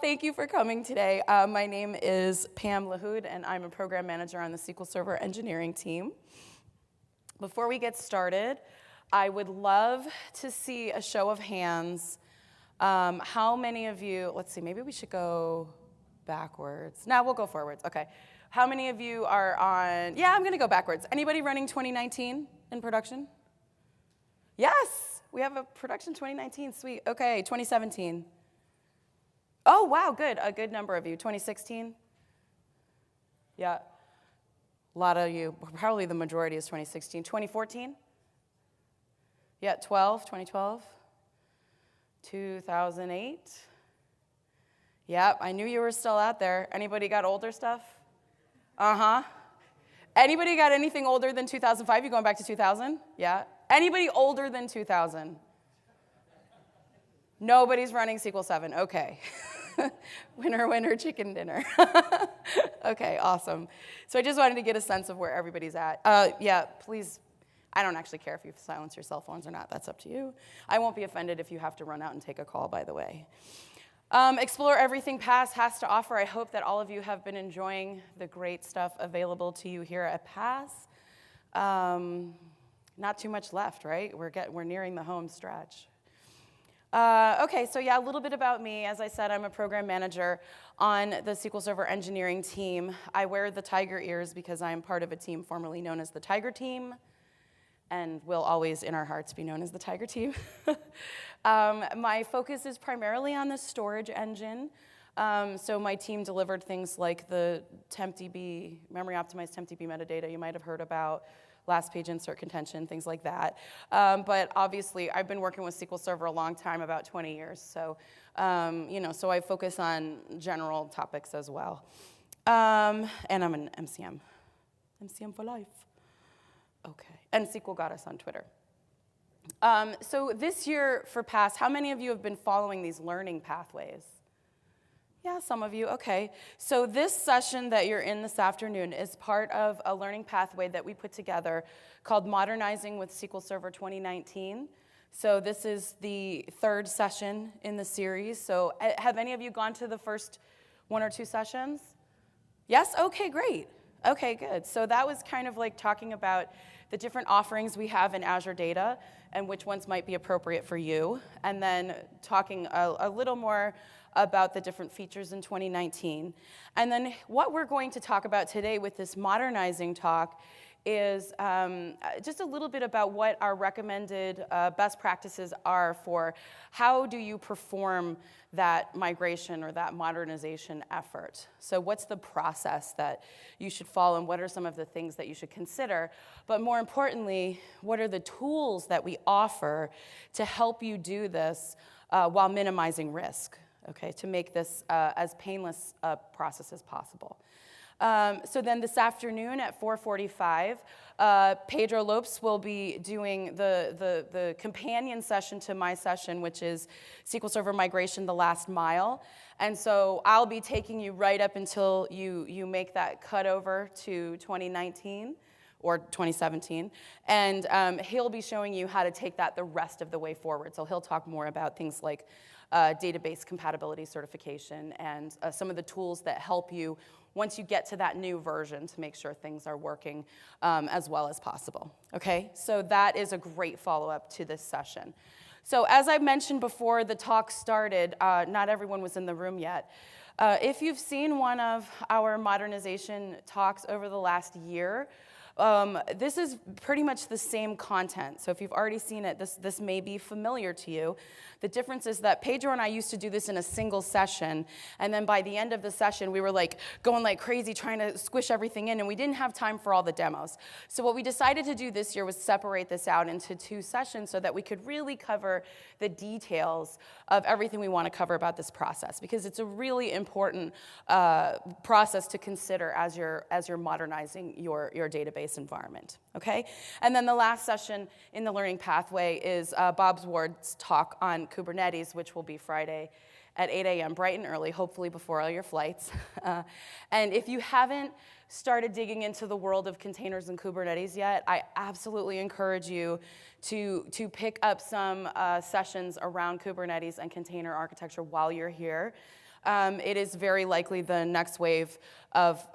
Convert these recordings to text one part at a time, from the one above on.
thank you for coming today. My name is Pam Lahoud, and I'm a program manager on the SQL Server engineering team. Before we get started, I would love to see a show of hands. How many of you, let's see, maybe we should go backwards. No, we'll go forwards, okay. How many of you are on, yeah, I'm gonna go backwards. Anybody running 2019 in production? Yes, we have a production 2019, sweet. Okay, 2017. Oh, wow, good, a good number of you. 2016? Yeah, a lot of you, probably the majority is 2016. 2014? Yeah, 2012? 2008? Yep, I knew you were still out there. Anybody got older stuff? Uh-huh. Anybody got anything older than 2005? You going back to 2000? Yeah. Anybody older than 2000? Nobody's running SQL 7. Okay. Winner, winner, chicken dinner. Okay, awesome. So I just wanted to get a sense of where everybody's at. Yeah, please, I don't actually care if you silence your cell phones or not. That's up to you. I won't be offended if you have to run out and take a call, by the way. Explore everything PASS has to offer. I hope that all of you have been enjoying the great stuff available to you here at PASS. Not too much left, right? We're nearing the home stretch. Okay, so yeah, a little bit about me. As I said, I'm a program manager on the SQL Server engineering team. I wear the tiger ears because I am part of a team formerly known as the Tiger Team, and will always in our hearts be known as the Tiger Team. My focus is primarily on the storage engine. So my team delivered things like the tempdb, memory optimized tempdb metadata you might have heard about, last page insert contention, things like that. But obviously, I've been working with SQL Server a long time, about 20 years. So, so I focus on general topics as well. And I'm an MCM. MCM for life. Okay. And SQL got us on Twitter. So this year for PASS, how many of you have been following these learning pathways? Yeah, some of you, okay. So this session that you're in this afternoon is part of a learning pathway that we put together called Modernizing with SQL Server 2019. So this is the third session in the series. So have any of you gone to the first one or two sessions? Yes? Okay, great. Okay, good. So that was kind of like talking about the different offerings we have in Azure Data and which ones might be appropriate for you. And then talking a little more about the different features in 2019. And then what we're going to talk about today with this modernizing talk is just a little bit about what our recommended best practices are for how do you perform that migration or that modernization effort. So what's the process that you should follow and what are some of the things that you should consider? But more importantly, what are the tools that we offer to help you do this while minimizing risk? Okay, to make this as painless a process as possible. So then this afternoon at 4:45, Pedro Lopes will be doing the companion session to my session, which is SQL Server Migration, the Last Mile. And so I'll be taking you right up until you make that cut over to 2019. Or 2017, and he'll be showing you how to take that the rest of the way forward. So he'll talk more about things like database compatibility certification and some of the tools that help you once you get to that new version to make sure things are working as well as possible. Okay, so that is a great follow-up to this session. So as I mentioned before the talk started, not everyone was in the room yet. If you've seen one of our modernization talks over the last year, this is pretty much the same content. So if you've already seen it, this may be familiar to you. The difference is that Pedro and I used to do this in a single session, and then by the end of the session, we were like going like crazy trying to squish everything in, and we didn't have time for all the demos. So what we decided to do this year was separate this out into two sessions so that we could really cover the details of everything we want to cover about this process, because it's a really important process to consider as you're modernizing your database environment, okay? And then the last session in the learning pathway is Bob Ward's talk on Kubernetes, which will be Friday at 8 a.m., bright and early, hopefully before all your flights. And if you haven't started digging into the world of containers and Kubernetes yet, I absolutely encourage you to pick up some sessions around Kubernetes and container architecture while you're here. it is very likely the next wave of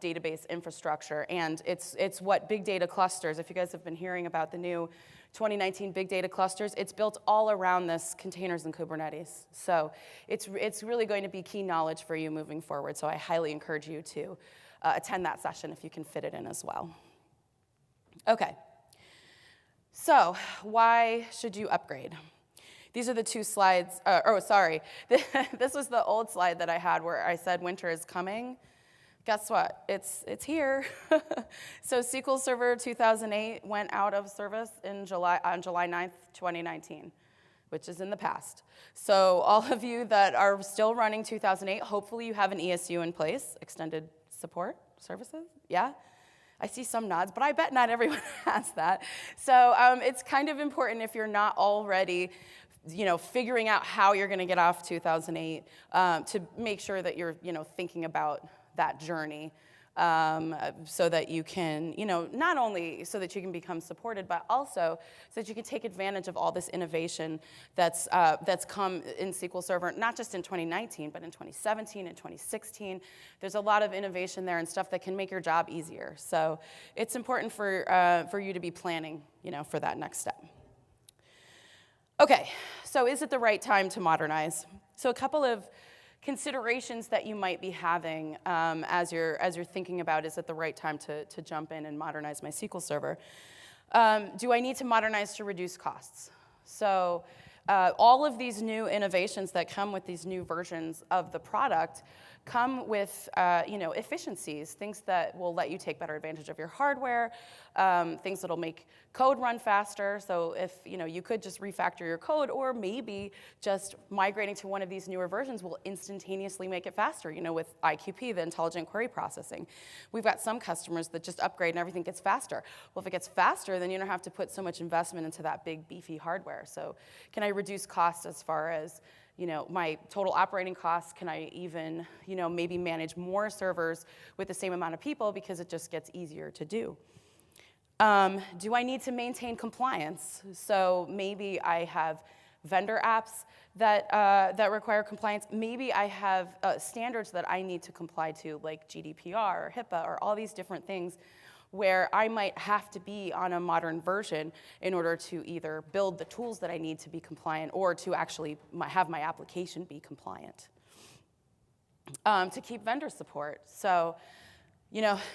database infrastructure. And it's what big data clusters, if you guys have been hearing about the new 2019 big data clusters, it's built all around this containers and Kubernetes. So it's really going to be key knowledge for you moving forward. So I highly encourage you to attend that session if you can fit it in as well. Okay, so why should you upgrade? These are the two slides, this was the old slide that I had where I said winter is coming. Guess what? It's here. So SQL Server 2008 went out of service on July 9th, 2019, which is in the past. So all of you that are still running 2008, hopefully you have an ESU in place, extended support services, yeah? I see some nods, but I bet not everyone has that. So it's kind of important if you're not already figuring out how you're going to get off 2008 to make sure that you're thinking about that journey so that you can, not only so that you can become supported, but also so that you can take advantage of all this innovation that's come in SQL Server, not just in 2019, but in 2017 and 2016. There's a lot of innovation there and stuff that can make your job easier. So it's important for you to be planning, for that next step. Okay, so is it the right time to modernize? So a couple of considerations that you might be having as you're thinking about, is it the right time to jump in and modernize my SQL Server? Do I need to modernize to reduce costs? So all of these new innovations that come with these new versions of the product come with efficiencies, things that will let you take better advantage of your hardware, things that'll make code run faster. So if you could just refactor your code, or maybe just migrating to one of these newer versions will instantaneously make it faster. With IQP, the intelligent query processing, we've got some customers that just upgrade and everything gets faster. Well, if it gets faster, then you don't have to put so much investment into that big beefy hardware. So can I reduce costs as far as my total operating costs? Can I even, maybe manage more servers with the same amount of people because it just gets easier to do? Do I need to maintain compliance? So maybe I have vendor apps that require compliance. Maybe I have standards that I need to comply to, like GDPR or HIPAA or all these different things, where I might have to be on a modern version in order to either build the tools that I need to be compliant or to actually have my application be compliant. To keep vendor support. So,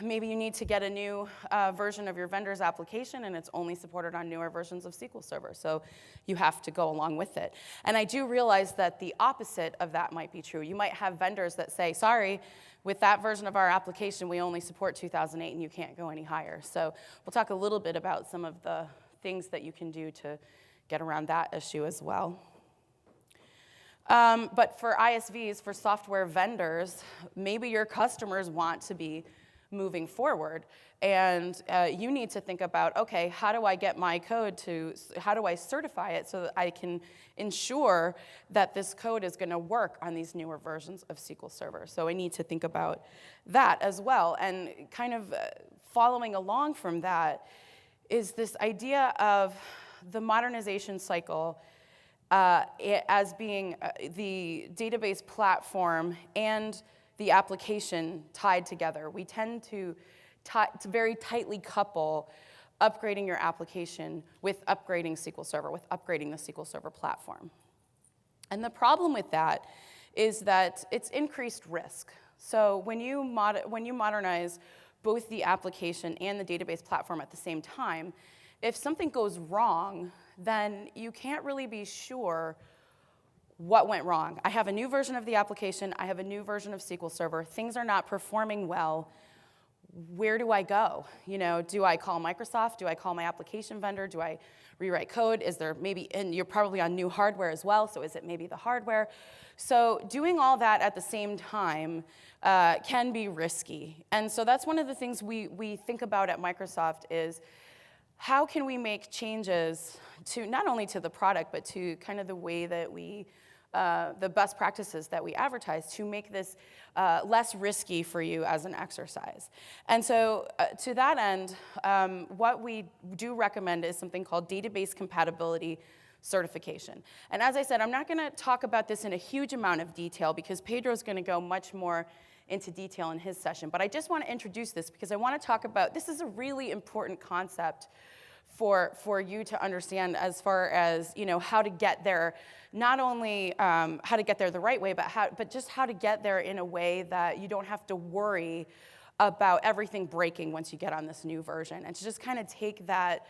maybe you need to get a new version of your vendor's application and it's only supported on newer versions of SQL Server. So you have to go along with it. And I do realize that the opposite of that might be true. You might have vendors that say, sorry, with that version of our application, we only support 2008 and you can't go any higher. So we'll talk a little bit about some of the things that you can do to get around that issue as well. But for ISVs, for software vendors, maybe your customers want to be moving forward, and you need to think about, okay, how do I get my code how do I certify it so that I can ensure that this code is going to work on these newer versions of SQL Server? So I need to think about that as well. And kind of following along from that is this idea of the modernization cycle as being the database platform and the application tied together. We tend to very tightly couple upgrading your application with upgrading SQL Server, with upgrading the SQL Server platform. And the problem with that is that it's increased risk. So when you modernize both the application and the database platform at the same time, if something goes wrong, then you can't really be sure what went wrong. I have a new version of the application. I have a new version of SQL Server. Things are not performing well. Where do I go? Do I call Microsoft? Do I call my application vendor? Do I rewrite code? Is there maybe, and you're probably on new hardware as well, so is it maybe the hardware? So doing all that at the same time can be risky. And so that's one of the things we think about at Microsoft is, how can we make changes to not only to the product, but to kind of the way that the best practices that we advertise to make this less risky for you as an exercise. And so to that end, what we do recommend is something called database compatibility certification. And as I said, I'm not going to talk about this in a huge amount of detail because Pedro's going to go much more into detail in his session. But I just want to introduce this because I want to talk about, this is a really important concept for you to understand as far as, how to get there, not only how to get there the right way, but just how to get there in a way that you don't have to worry about everything breaking once you get on this new version, and to just kind of take that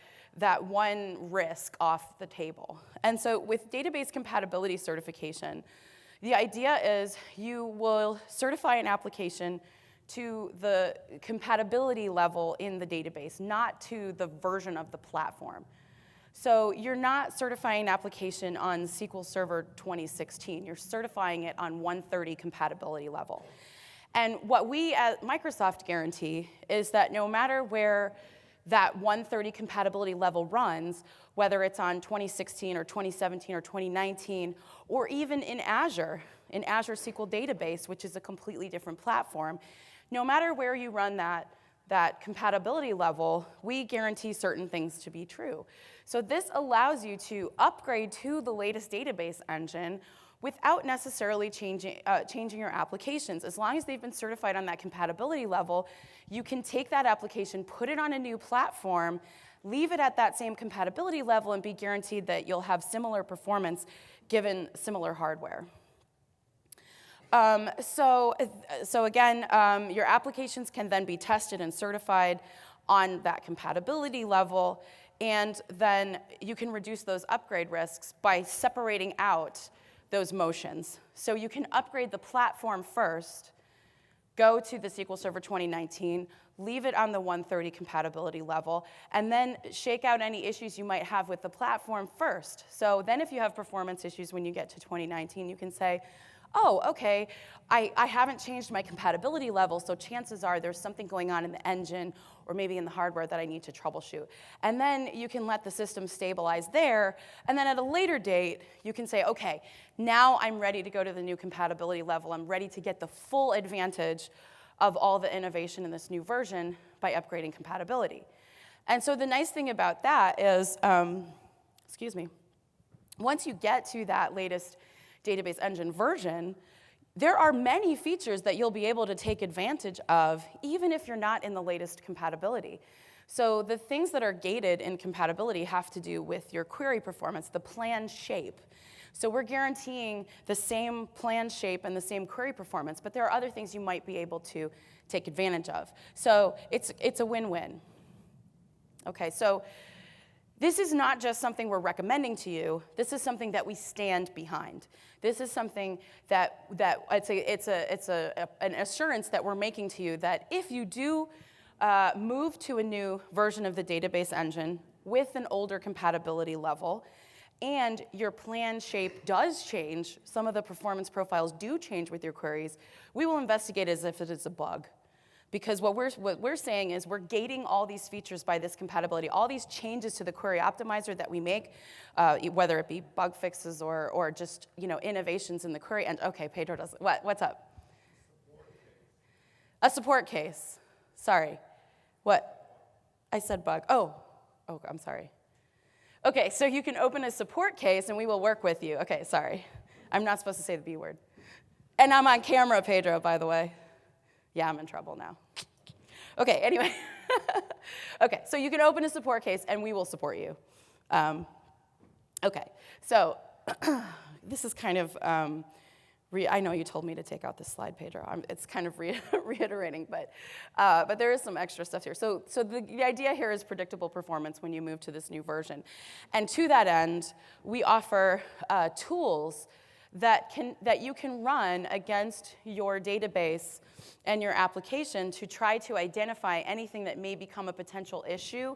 one risk off the table. And so with database compatibility certification, the idea is you will certify an application to the compatibility level in the database, not to the version of the platform. So you're not certifying an application on SQL Server 2016. You're certifying it on 130 compatibility level. And what we at Microsoft guarantee is that no matter where that 130 compatibility level runs, whether it's on 2016 or 2017 or 2019, or even in Azure SQL Database, which is a completely different platform, no matter where you run that compatibility level, we guarantee certain things to be true. So this allows you to upgrade to the latest database engine without necessarily changing your applications. As long as they've been certified on that compatibility level, you can take that application, put it on a new platform, leave it at that same compatibility level, and be guaranteed that you'll have similar performance given similar hardware. So again, your applications can then be tested and certified on that compatibility level, and then you can reduce those upgrade risks by separating out those motions. So you can upgrade the platform first, go to the SQL Server 2019, leave it on the 130 compatibility level, and then shake out any issues you might have with the platform first. So then if you have performance issues when you get to 2019, you can say, oh, okay, I haven't changed my compatibility level, so chances are there's something going on in the engine or maybe in the hardware that I need to troubleshoot. And then you can let the system stabilize there, and then at a later date, you can say, okay, now I'm ready to go to the new compatibility level. I'm ready to get the full advantage of all the innovation in this new version by upgrading compatibility. And so the nice thing about that is, once you get to that latest database engine version, there are many features that you'll be able to take advantage of even if you're not in the latest compatibility. So the things that are gated in compatibility have to do with your query performance, the plan shape. So we're guaranteeing the same plan shape and the same query performance, but there are other things you might be able to take advantage of. So it's a win-win. Okay, so this is not just something we're recommending to you. This is something that we stand behind. This is something that it's an assurance that we're making to you that if you do move to a new version of the database engine with an older compatibility level, and your plan shape does change, some of the performance profiles do change with your queries, we will investigate as if it is a bug. Because what we're saying is we're gating all these features by this compatibility, all these changes to the query optimizer that we make, whether it be bug fixes or just innovations in the query. And okay, Pedro does what's up? A support case. Sorry, what? I said bug. Oh, I'm sorry. Okay, so you can open a support case and we will work with you. Okay, sorry, I'm not supposed to say the B word. And I'm on camera, Pedro, by the way. Yeah, I'm in trouble now. Okay, anyway. Okay, so you can open a support case and we will support you. Okay, so this is kind of, I know you told me to take out this slide, Pedro. It's kind of reiterating, but there is some extra stuff here. So the idea here is predictable performance when you move to this new version. And to that end, we offer tools that you can run against your database and your application to try to identify anything that may become a potential issue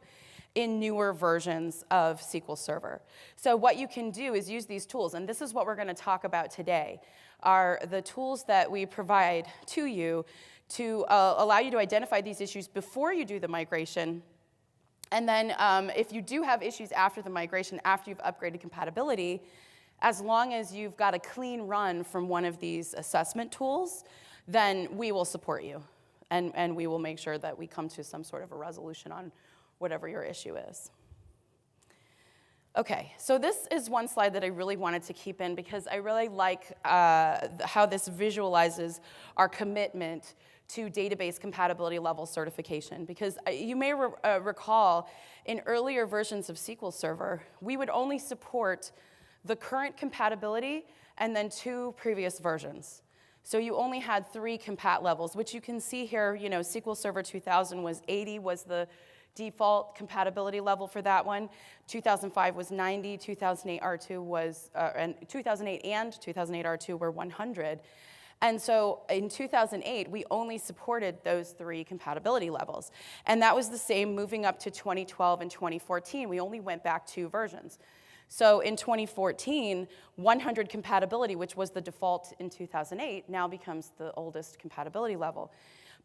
in newer versions of SQL Server. So what you can do is use these tools, and this is what we're going to talk about today, are the tools that we provide to you to allow you to identify these issues before you do the migration. And then if you do have issues after the migration, after you've upgraded compatibility, as long as you've got a clean run from one of these assessment tools, then we will support you, and we will make sure that we come to some sort of a resolution on whatever your issue is. Okay, so this is one slide that I really wanted to keep in because I really like how this visualizes our commitment to database compatibility level certification. Because you may recall in earlier versions of SQL Server, we would only support the current compatibility and then 2 previous versions. So you only had 3 compat levels, which you can see here. You know, SQL Server 2000 was 80 was the default compatibility level for that one. 2005 was 90, 2008 R2 was, and 2008 and 2008 R2 were 100. And so in 2008, we only supported those 3 compatibility levels. And that was the same moving up to 2012 and 2014. We only went back 2 versions. So in 2014, 100 compatibility, which was the default in 2008, now becomes the oldest compatibility level.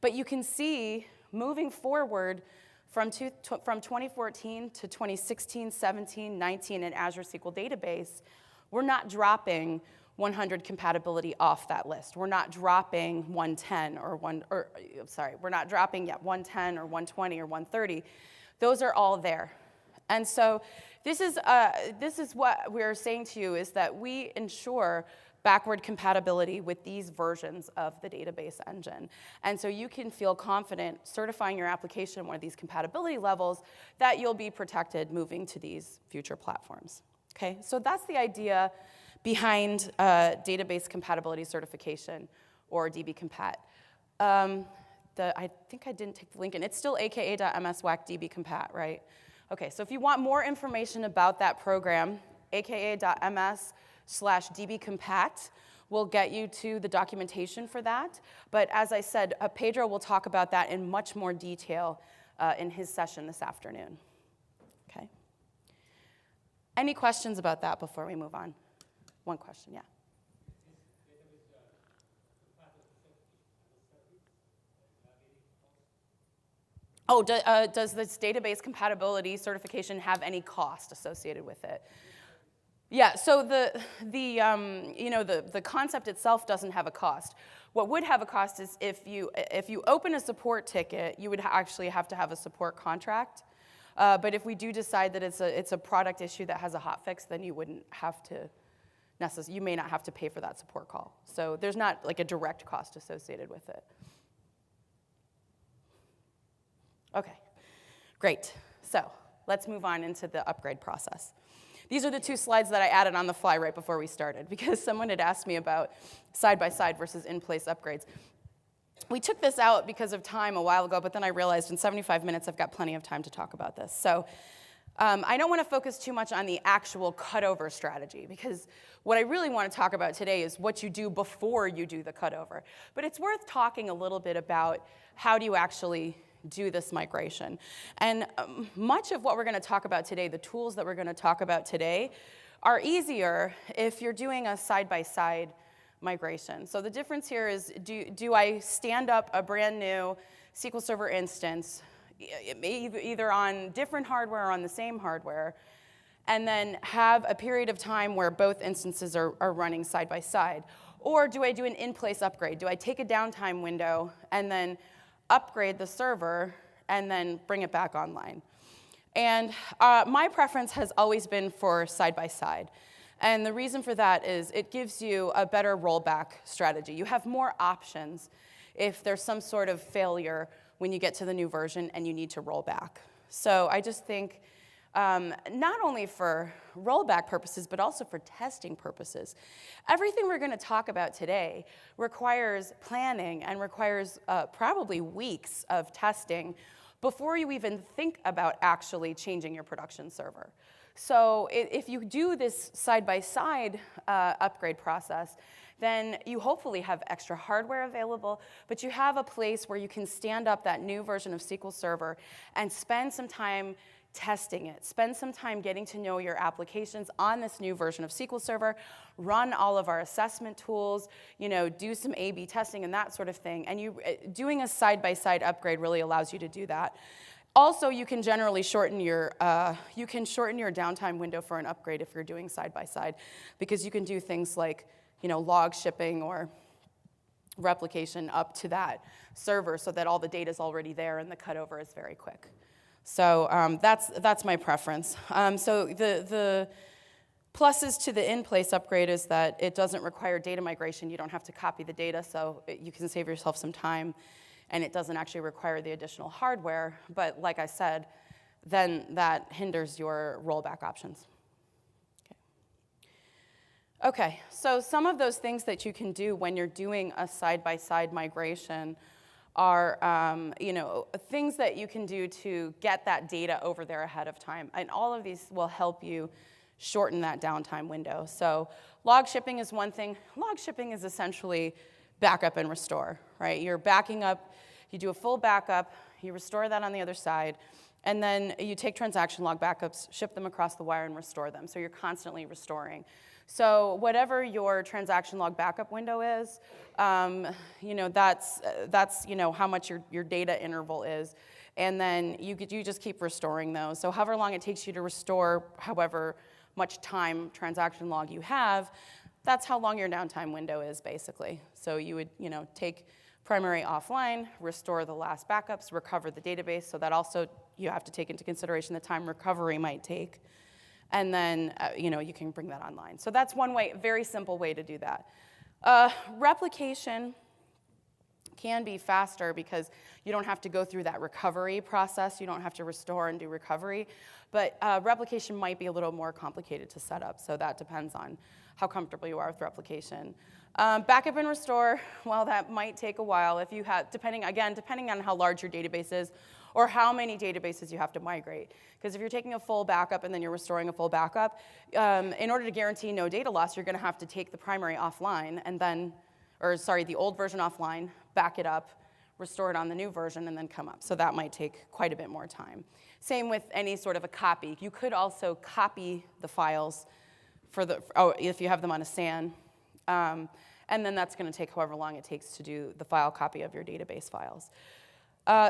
But you can see moving forward from 2014 to 2016, 17, 19 in Azure SQL Database, we're not dropping 100 compatibility off that list. We're not dropping 110 we're not dropping 110 or 120 or 130. Those are all there. And so this is what we're saying to you is that we ensure backward compatibility with these versions of the database engine. And so you can feel confident certifying your application one of these compatibility levels that you'll be protected moving to these future platforms. Okay, so that's the idea behind database compatibility certification, or dbcompat. I think I didn't take the link in. It's still aka.ms/WAC dbcompat, right? Okay, so if you want more information about that program, aka.ms/dbcompat will get you to the documentation for that. But as I said, Pedro will talk about that in much more detail in his session this afternoon. Okay. Any questions about that before we move on? One question, yeah. Oh, does this database compatibility certification have any cost associated with it? Yeah, so the concept itself doesn't have a cost. What would have a cost is if you open a support ticket, you would actually have to have a support contract. But if we do decide that it's a product issue that has a hotfix, then you wouldn't have to you may not have to pay for that support call. So there's not like a direct cost associated with it. Okay, great. So let's move on into the upgrade process. These are the 2 slides that I added on the fly right before we started because someone had asked me about side-by-side versus in-place upgrades. We took this out because of time a while ago, but then I realized in 75 minutes I've got plenty of time to talk about this. So I don't want to focus too much on the actual cutover strategy because what I really want to talk about today is what you do before you do the cutover. But it's worth talking a little bit about how do you actually do this migration. And much of what we're going to talk about today, the tools that we're going to talk about today, are easier if you're doing a side-by-side migration. So the difference here is, do I stand up a brand new SQL Server instance, either on different hardware or on the same hardware, and then have a period of time where both instances are running side by side? Or do I do an in-place upgrade? Do I take a downtime window and then upgrade the server and then bring it back online? And my preference has always been for side by side. And the reason for that is it gives you a better rollback strategy. You have more options if there's some sort of failure when you get to the new version and you need to roll back. So I just think not only for rollback purposes, but also for testing purposes. Everything we're going to talk about today requires planning and requires probably weeks of testing before you even think about actually changing your production server. So if you do this side-by-side upgrade process, then you hopefully have extra hardware available, but you have a place where you can stand up that new version of SQL Server and spend some time testing it. Spend some time getting to know your applications on this new version of SQL Server, run all of our assessment tools, do some A/B testing and that sort of thing. And doing a side-by-side upgrade really allows you to do that. Also, you can generally shorten your downtime window for an upgrade if you're doing side-by-side, because you can do things like log shipping or replication up to that server so that all the data is already there and the cutover is very quick. So that's my preference. So the pluses to the in-place upgrade is that it doesn't require data migration. You don't have to copy the data, so you can save yourself some time, and it doesn't actually require the additional hardware. But like I said, then that hinders your rollback options. Okay, so some of those things that you can do when you're doing a side-by-side migration are things that you can do to get that data over there ahead of time. And all of these will help you shorten that downtime window. So log shipping is one thing. Log shipping is essentially backup and restore, right? You're backing up, you do a full backup, you restore that on the other side, and then you take transaction log backups, ship them across the wire, and restore them. So you're constantly restoring. So whatever your transaction log backup window is, that's how much your data interval is, and then you just keep restoring those. So however long it takes you to restore, however much time transaction log you have, that's how long your downtime window is basically. So you would take primary offline, restore the last backups, recover the database. So that also you have to take into consideration the time recovery might take. And then, you can bring that online. So that's one way, very simple way to do that. Replication can be faster because you don't have to go through that recovery process. You don't have to restore and do recovery. But replication might be a little more complicated to set up. So that depends on how comfortable you are with replication. Backup and restore, well, that might take a while if you have, depending on how large your database is, or how many databases you have to migrate. Because if you're taking a full backup and then you're restoring a full backup, in order to guarantee no data loss, you're going to have to take the primary offline and then, the old version offline, back it up, restore it on the new version, and then come up. So that might take quite a bit more time. Same with any sort of a copy. You could also copy the files if you have them on a SAN, and then that's going to take however long it takes to do the file copy of your database files.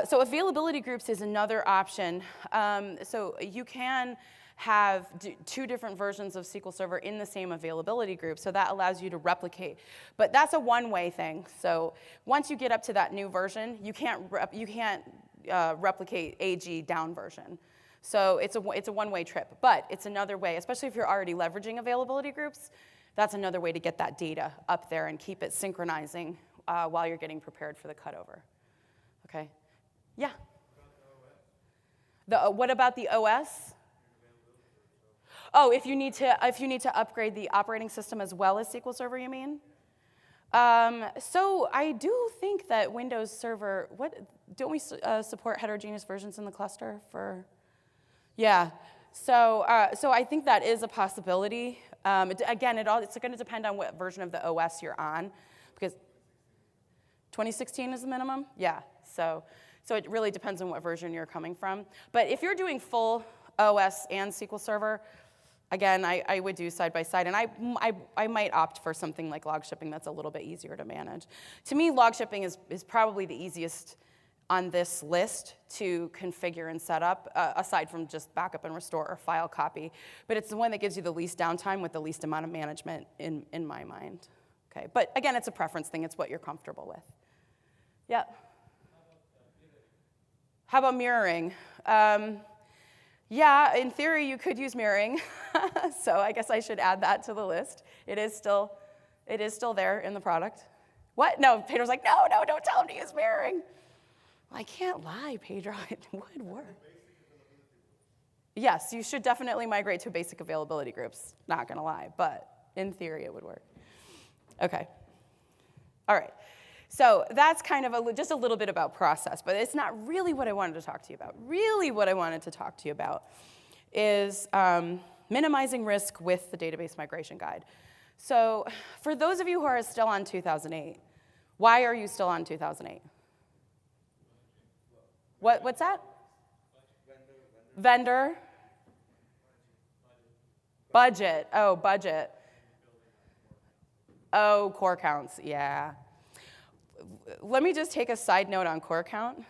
So availability groups is another option. So you can have two different versions of SQL Server in the same availability group, so that allows you to replicate. But that's a one-way thing. So once you get up to that new version, you can't replicate AG down version. So it's a one-way trip, but it's another way, especially if you're already leveraging availability groups, that's another way to get that data up there and keep it synchronizing while you're getting prepared for the cutover. Okay. Yeah. What about the OS? Oh, if you need to upgrade the operating system as well as SQL Server, you mean? So I do think that Windows Server. Don't we support heterogeneous versions in the cluster for? Yeah. So I think that is a possibility. It's going to depend on what version of the OS you're on, because 2016 is the minimum. Yeah. So it really depends on what version you're coming from. But if you're doing full OS and SQL Server, again, I would do side by side. And I might opt for something like log shipping that's a little bit easier to manage. To me, log shipping is probably the easiest on this list to configure and set up, aside from just backup and restore or file copy. But it's the one that gives you the least downtime with the least amount of management in my mind. Okay, but again, it's a preference thing. It's what you're comfortable with. Yeah. How about mirroring? Yeah, in theory, you could use mirroring. So I guess I should add that to the list. It is still there in the product. What? No, Pedro's like, no, don't tell him to use mirroring. Well, I can't lie, Pedro. It would work. Yes, you should definitely migrate to basic availability groups. Not going to lie, but in theory, it would work. Okay. All right. So that's kind of just a little bit about process, but it's not really what I wanted to talk to you about. Really what I wanted to talk to you about is minimizing risk with the database migration guide. So for those of you who are still on 2008, why are you still on 2008? What's that? Vendor? Budget. Oh, budget. Oh, core counts, yeah. Let me just take a side note on core count.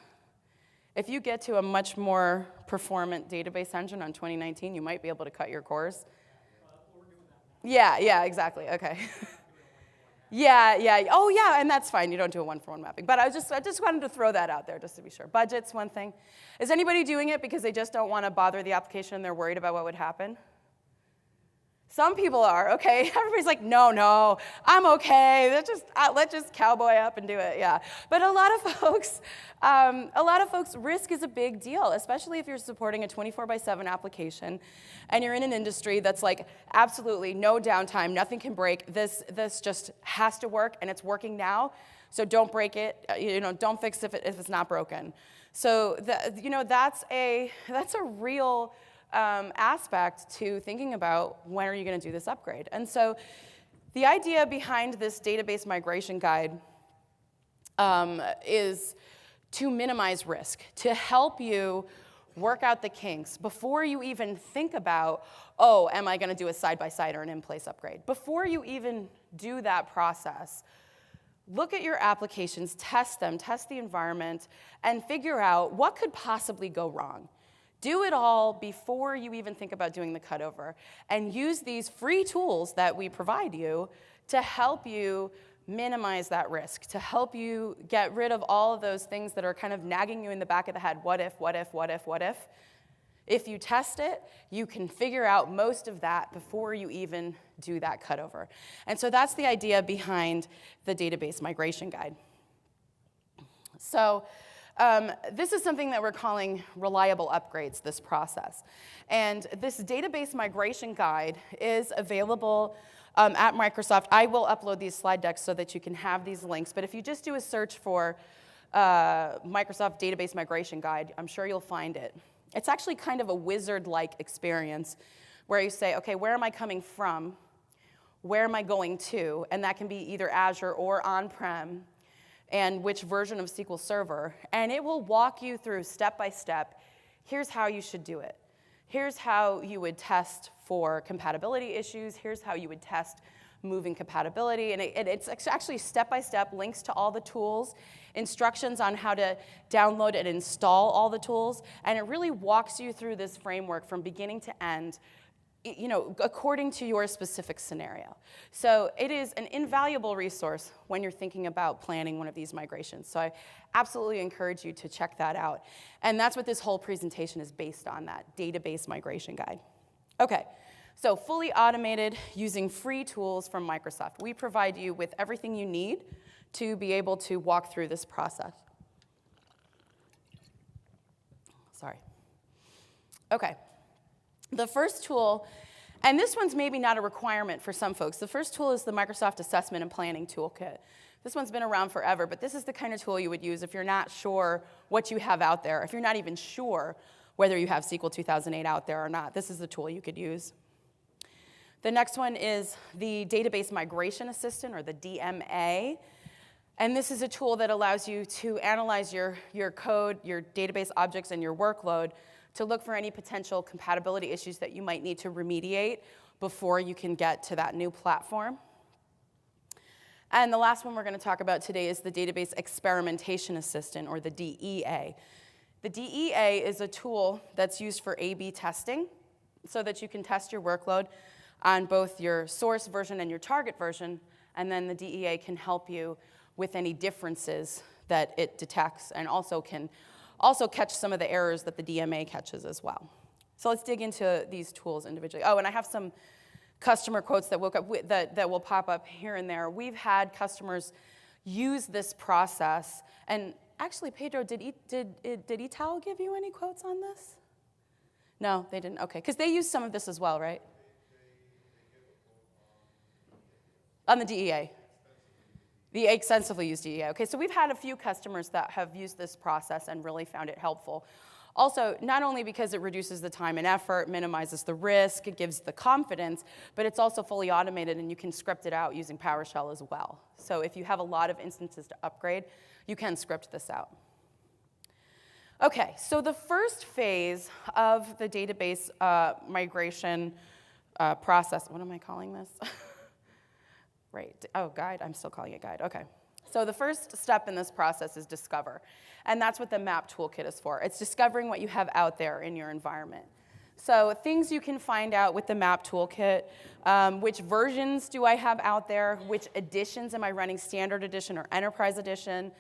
If you get to a much more performant database engine on 2019, you might be able to cut your cores. Yeah, exactly, okay. Yeah. Oh, yeah, and that's fine. You don't do a one-for-one mapping. But I just wanted to throw that out there just to be sure. Budget's one thing. Is anybody doing it because they just don't want to bother the application and they're worried about what would happen? Some people are, okay? Everybody's like, no, I'm okay. Let's just cowboy up and do it, yeah. But a lot of folks, risk is a big deal, especially if you're supporting a 24/7 application and you're in an industry that's like absolutely no downtime, nothing can break. This just has to work, and it's working now. So don't break it. Don't fix it if it's not broken. So that's a real aspect to thinking about when are you going to do this upgrade. And so the idea behind this database migration guide is to minimize risk, to help you work out the kinks before you even think about, oh, am I going to do a side-by-side or an in-place upgrade? Before you even do that process, look at your applications, test them, test the environment, and figure out what could possibly go wrong. Do it all before you even think about doing the cutover, and use these free tools that we provide you to help you minimize that risk, to help you get rid of all of those things that are kind of nagging you in the back of the head. What if? If you test it, you can figure out most of that before you even do that cutover. And so that's the idea behind the database migration guide. So this is something that we're calling reliable upgrades, this process. And this database migration guide is available at Microsoft. I will upload these slide decks so that you can have these links. But if you just do a search for Microsoft Database Migration Guide, I'm sure you'll find it. It's actually kind of a wizard-like experience where you say, okay, where am I coming from? Where am I going to? And that can be either Azure or on-prem, and which version of SQL Server, and it will walk you through step by step. Here's how you should do it. Here's how you would test for compatibility issues. Here's how you would test moving compatibility, and it's actually step by step, links to all the tools, instructions on how to download and install all the tools, and it really walks you through this framework from beginning to end, according to your specific scenario. So it is an invaluable resource when you're thinking about planning one of these migrations. So I absolutely encourage you to check that out. And that's what this whole presentation is based on, that database migration guide. Okay, so fully automated using free tools from Microsoft. We provide you with everything you need to be able to walk through this process. Sorry. Okay. The first tool, and this one's maybe not a requirement for some folks. The first tool is the Microsoft Assessment and Planning Toolkit. This one's been around forever, but this is the kind of tool you would use if you're not sure what you have out there, if you're not even sure whether you have SQL 2008 out there or not. This is the tool you could use. The next one is the Database Migration Assistant, or the DMA. And this is a tool that allows you to analyze your code, your database objects, and your workload to look for any potential compatibility issues that you might need to remediate before you can get to that new platform. And the last one we're going to talk about today is the Database Experimentation Assistant, or the DEA. The DEA is a tool that's used for A/B testing so that you can test your workload on both your source version and your target version, and then the DEA can help you with any differences that it detects, and also can catch some of the errors that the DMA catches as well. So let's dig into these tools individually. Oh, and I have some customer quotes that will pop up here and there. We've had customers use this process, and actually, Pedro, did Ital give you any quotes on this? No, they didn't. Okay, because they use some of this as well, right? On the DEA. The extensively used DEA. Okay, so we've had a few customers that have used this process and really found it helpful. Also, not only because it reduces the time and effort, minimizes the risk, it gives the confidence, but it's also fully automated, and you can script it out using PowerShell as well. So if you have a lot of instances to upgrade, you can script this out. Okay, so the first phase of the database migration process, what am I calling this? Right, oh, guide, I'm still calling it guide, okay. So the first step in this process is discover, and that's what the map toolkit is for. It's discovering what you have out there in your environment. So things you can find out with the map toolkit, which versions do I have out there, which editions am I running, standard edition or enterprise edition,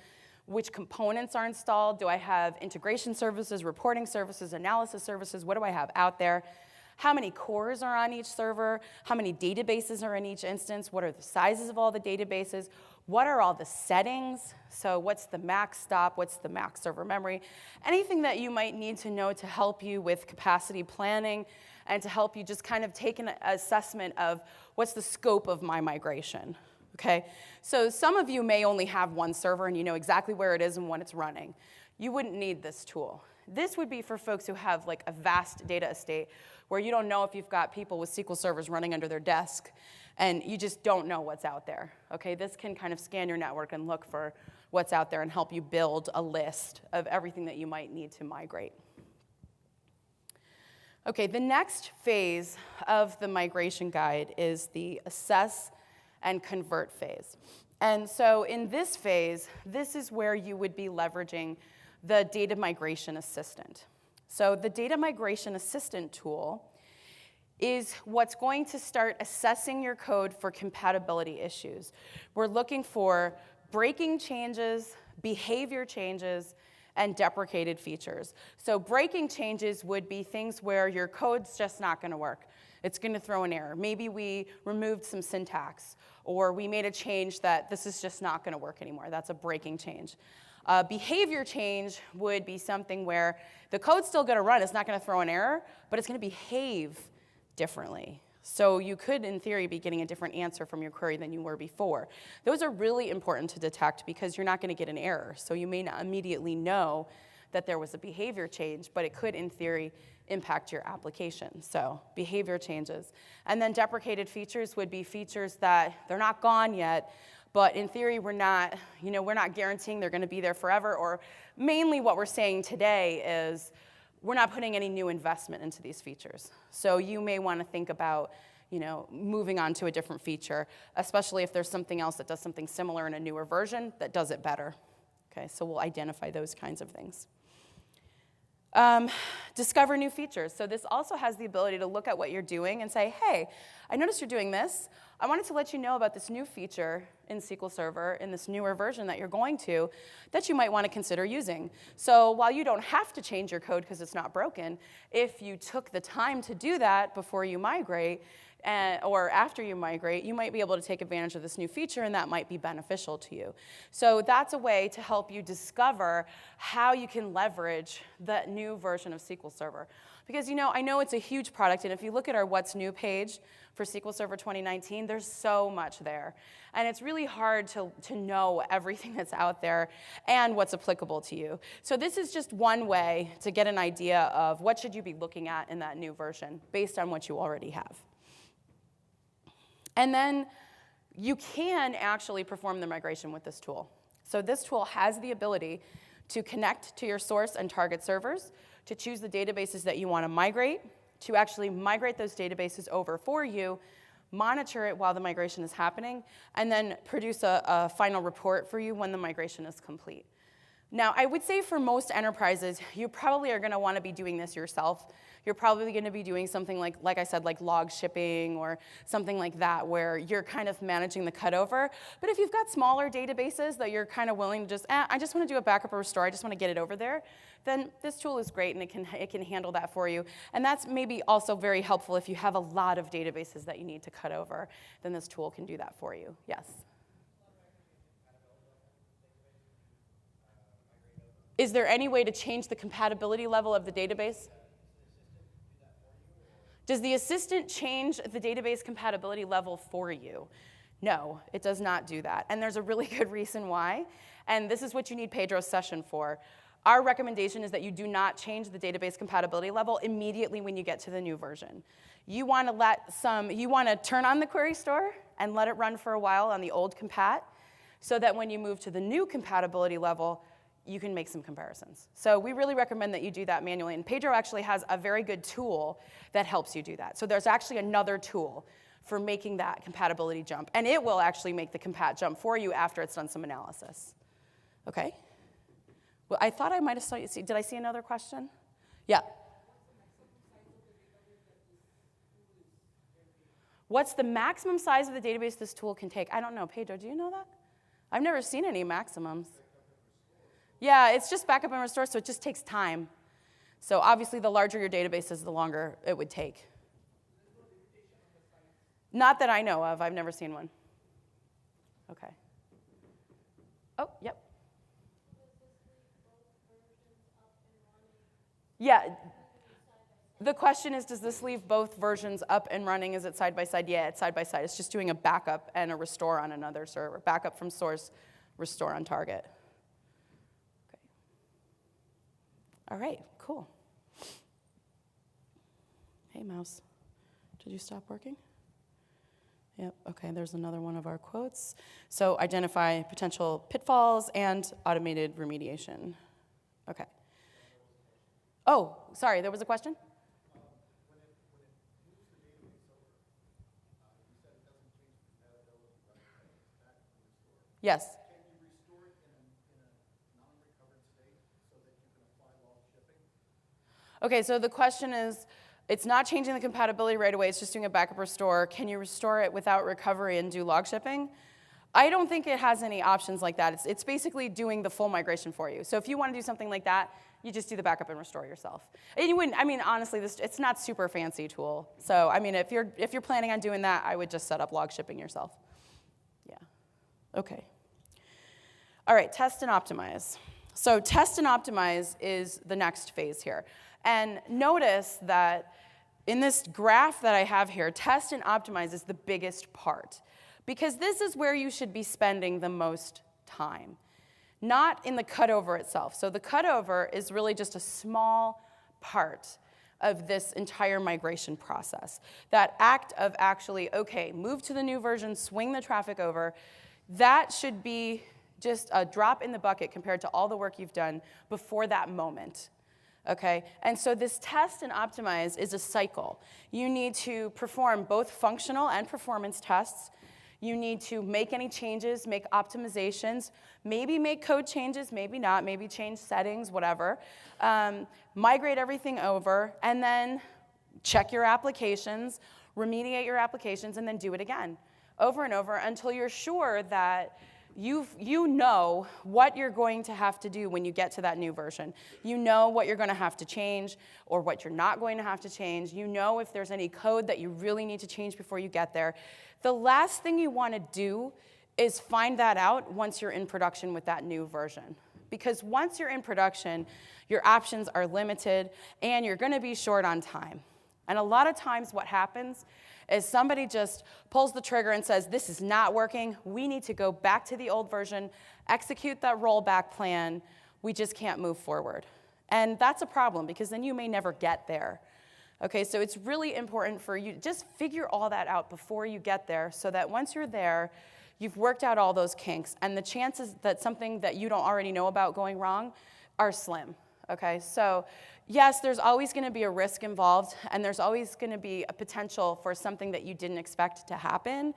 which components are installed, do I have integration services, reporting services, analysis services, what do I have out there? How many cores are on each server? How many databases are in each instance? What are the sizes of all the databases? What are all the settings? So what's the max stop? What's the max server memory? Anything that you might need to know to help you with capacity planning and to help you just kind of take an assessment of what's the scope of my migration, okay? So some of you may only have one server and you know exactly where it is and when it's running. You wouldn't need this tool. This would be for folks who have like a vast data estate where you don't know if you've got people with SQL servers running under their desk and you just don't know what's out there, okay? This can kind of scan your network and look for what's out there and help you build a list of everything that you might need to migrate. Okay, the next phase of the migration guide is the assess and convert phase. And so in this phase, this is where you would be leveraging the data migration assistant. So the data migration assistant tool is what's going to start assessing your code for compatibility issues. We're looking for breaking changes, behavior changes, and deprecated features. So breaking changes would be things where your code's just not going to work. It's going to throw an error. Maybe we removed some syntax, or we made a change that this is just not going to work anymore. That's a breaking change. Behavior change would be something where the code's still going to run. It's not going to throw an error, but it's going to behave differently. So you could, in theory, be getting a different answer from your query than you were before. Those are really important to detect because you're not going to get an error. So you may not immediately know that there was a behavior change, but it could, in theory, impact your application. So behavior changes. And then deprecated features would be features that they're not gone yet, but in theory, we're not guaranteeing they're going to be there forever, or mainly what we're saying today is we're not putting any new investment into these features. So you may want to think about moving on to a different feature, especially if there's something else that does something similar in a newer version that does it better. Okay, so we'll identify those kinds of things. Discover new features. So this also has the ability to look at what you're doing and say, hey, I noticed you're doing this. I wanted to let you know about this new feature in SQL Server in this newer version that you're going to that you might want to consider using. So while you don't have to change your code because it's not broken, if you took the time to do that before you migrate, or after you migrate, you might be able to take advantage of this new feature, and that might be beneficial to you. So that's a way to help you discover how you can leverage that new version of SQL Server. Because I know it's a huge product, and if you look at our What's New page for SQL Server 2019, there's so much there. And it's really hard to know everything that's out there and what's applicable to you. So this is just one way to get an idea of what should you be looking at in that new version based on what you already have. And then you can actually perform the migration with this tool. So this tool has the ability to connect to your source and target servers, to choose the databases that you want to migrate, to actually migrate those databases over for you, monitor it while the migration is happening, and then produce a final report for you when the migration is complete. Now, I would say for most enterprises, you probably are going to want to be doing this yourself. You're probably going to be doing something like I said, like log shipping or something like that, where you're kind of managing the cutover. But if you've got smaller databases that you're kind of willing to just, I just want to do a backup or restore, I just want to get it over there, then this tool is great and it can handle that for you. And that's maybe also very helpful if you have a lot of databases that you need to cut over, then this tool can do that for you. Yes? Is there any way to change the compatibility level of the database? Does the assistant change the database compatibility level for you? No, it does not do that. And there's a really good reason why. And this is what you need Pedro's session for. Our recommendation is that you do not change the database compatibility level immediately when you get to the new version. You want to turn on the query store and let it run for a while on the old compat so that when you move to the new compatibility level, you can make some comparisons. So we really recommend that you do that manually. And Pedro actually has a very good tool that helps you do that. So there's actually another tool for making that compatibility jump. And it will actually make the compat jump for you after it's done some analysis. Okay? Well, I thought I might have saw you. Did I see another question? Yeah. What's the maximum size of the database this tool can take? I don't know. Pedro, do you know that? I've never seen any maximums. Yeah, it's just backup and restore, so it just takes time. So obviously, the larger your database is, the longer it would take. Not that I know of. I've never seen one. Okay. Oh, yep. Yeah. The question is, does this leave both versions up and running? Is it side by side? Yeah, it's side by side. It's just doing a backup and a restore on another server. Backup from source, restore on target. Okay. All right, cool. Hey, mouse. Did you stop working? Yep, okay, there's another one of our quotes. So identify potential pitfalls and automated remediation. Okay. Oh, sorry, there was a question? Yes. Can you restore it in a non-recovered state so that you can apply log shipping? Okay, so the question is, it's not changing the compatibility right away, it's just doing a backup restore. Can you restore it without recovery and do log shipping? I don't think it has any options like that. It's basically doing the full migration for you. So if you want to do something like that, you just do the backup and restore yourself. And you wouldn't, I mean, honestly, it's not super fancy tool. So, I mean, if you're planning on doing that, I would just set up log shipping yourself. Yeah. Okay. All right, test and optimize. So test and optimize is the next phase here. And notice that in this graph that I have here, test and optimize is the biggest part, because this is where you should be spending the most time, not in the cutover itself. So the cutover is really just a small part of this entire migration process. That act of actually, okay, move to the new version, swing the traffic over, that should be just a drop in the bucket compared to all the work you've done before that moment. Okay, and so this test and optimize is a cycle. You need to perform both functional and performance tests. You need to make any changes, make optimizations, maybe make code changes, maybe not, maybe change settings, whatever. Migrate everything over, and then check your applications, remediate your applications, and then do it again, over and over, until you're sure that you know what you're going to have to do when you get to that new version. You know what you're going to have to change or what you're not going to have to change. You know if there's any code that you really need to change before you get there. The last thing you want to do is find that out once you're in production with that new version. Because once you're in production, your options are limited and you're going to be short on time. And a lot of times what happens is somebody just pulls the trigger and says, this is not working, we need to go back to the old version, execute that rollback plan, we just can't move forward. And that's a problem, because then you may never get there. Okay, so it's really important for you to just figure all that out before you get there, so that once you're there, you've worked out all those kinks, and the chances that something that you don't already know about going wrong are slim. Okay, so yes, there's always going to be a risk involved, and there's always going to be a potential for something that you didn't expect to happen,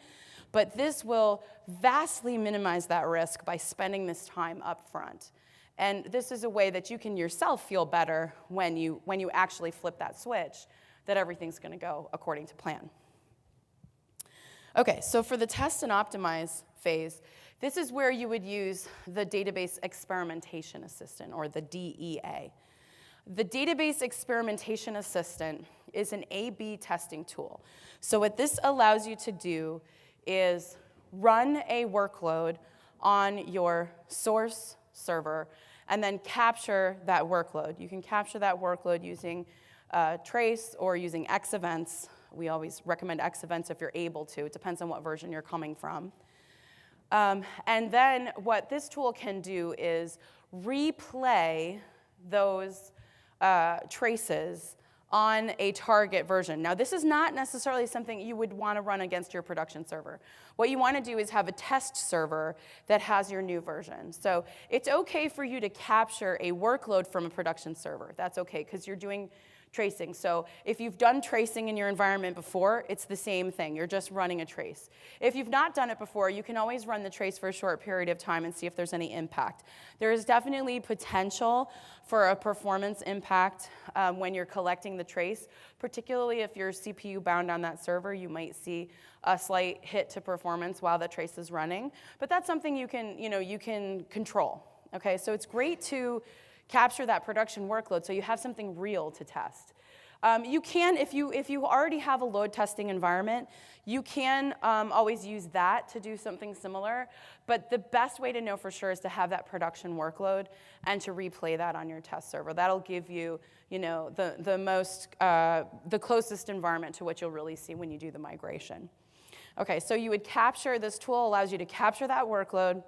but this will vastly minimize that risk by spending this time up front. And this is a way that you can yourself feel better when you actually flip that switch, that everything's going to go according to plan. Okay, so for the test and optimize phase, this is where you would use the Database Experimentation Assistant, or the DEA. The Database Experimentation Assistant is an A/B testing tool. So what this allows you to do is run a workload on your source server and then capture that workload. You can capture that workload using trace or using X events. We always recommend X events if you're able to. It depends on what version you're coming from. And then what this tool can do is replay those traces on a target version. Now, this is not necessarily something you would want to run against your production server. What you want to do is have a test server that has your new version. So it's okay for you to capture a workload from a production server. That's okay, because you're doing tracing. So if you've done tracing in your environment before, it's the same thing. You're just running a trace. If you've not done it before, you can always run the trace for a short period of time and see if there's any impact. There is definitely potential for a performance impact when you're collecting the trace, particularly if you're CPU bound on that server. You might see a slight hit to performance while the trace is running, but that's something you can control. Okay, so it's great to capture that production workload so you have something real to test. You can, if you already have a load testing environment, you can always use that to do something similar, but the best way to know for sure is to have that production workload and to replay that on your test server. That'll give you, the closest environment to what you'll really see when you do the migration. Okay, so you would capture, this tool allows you to capture that workload,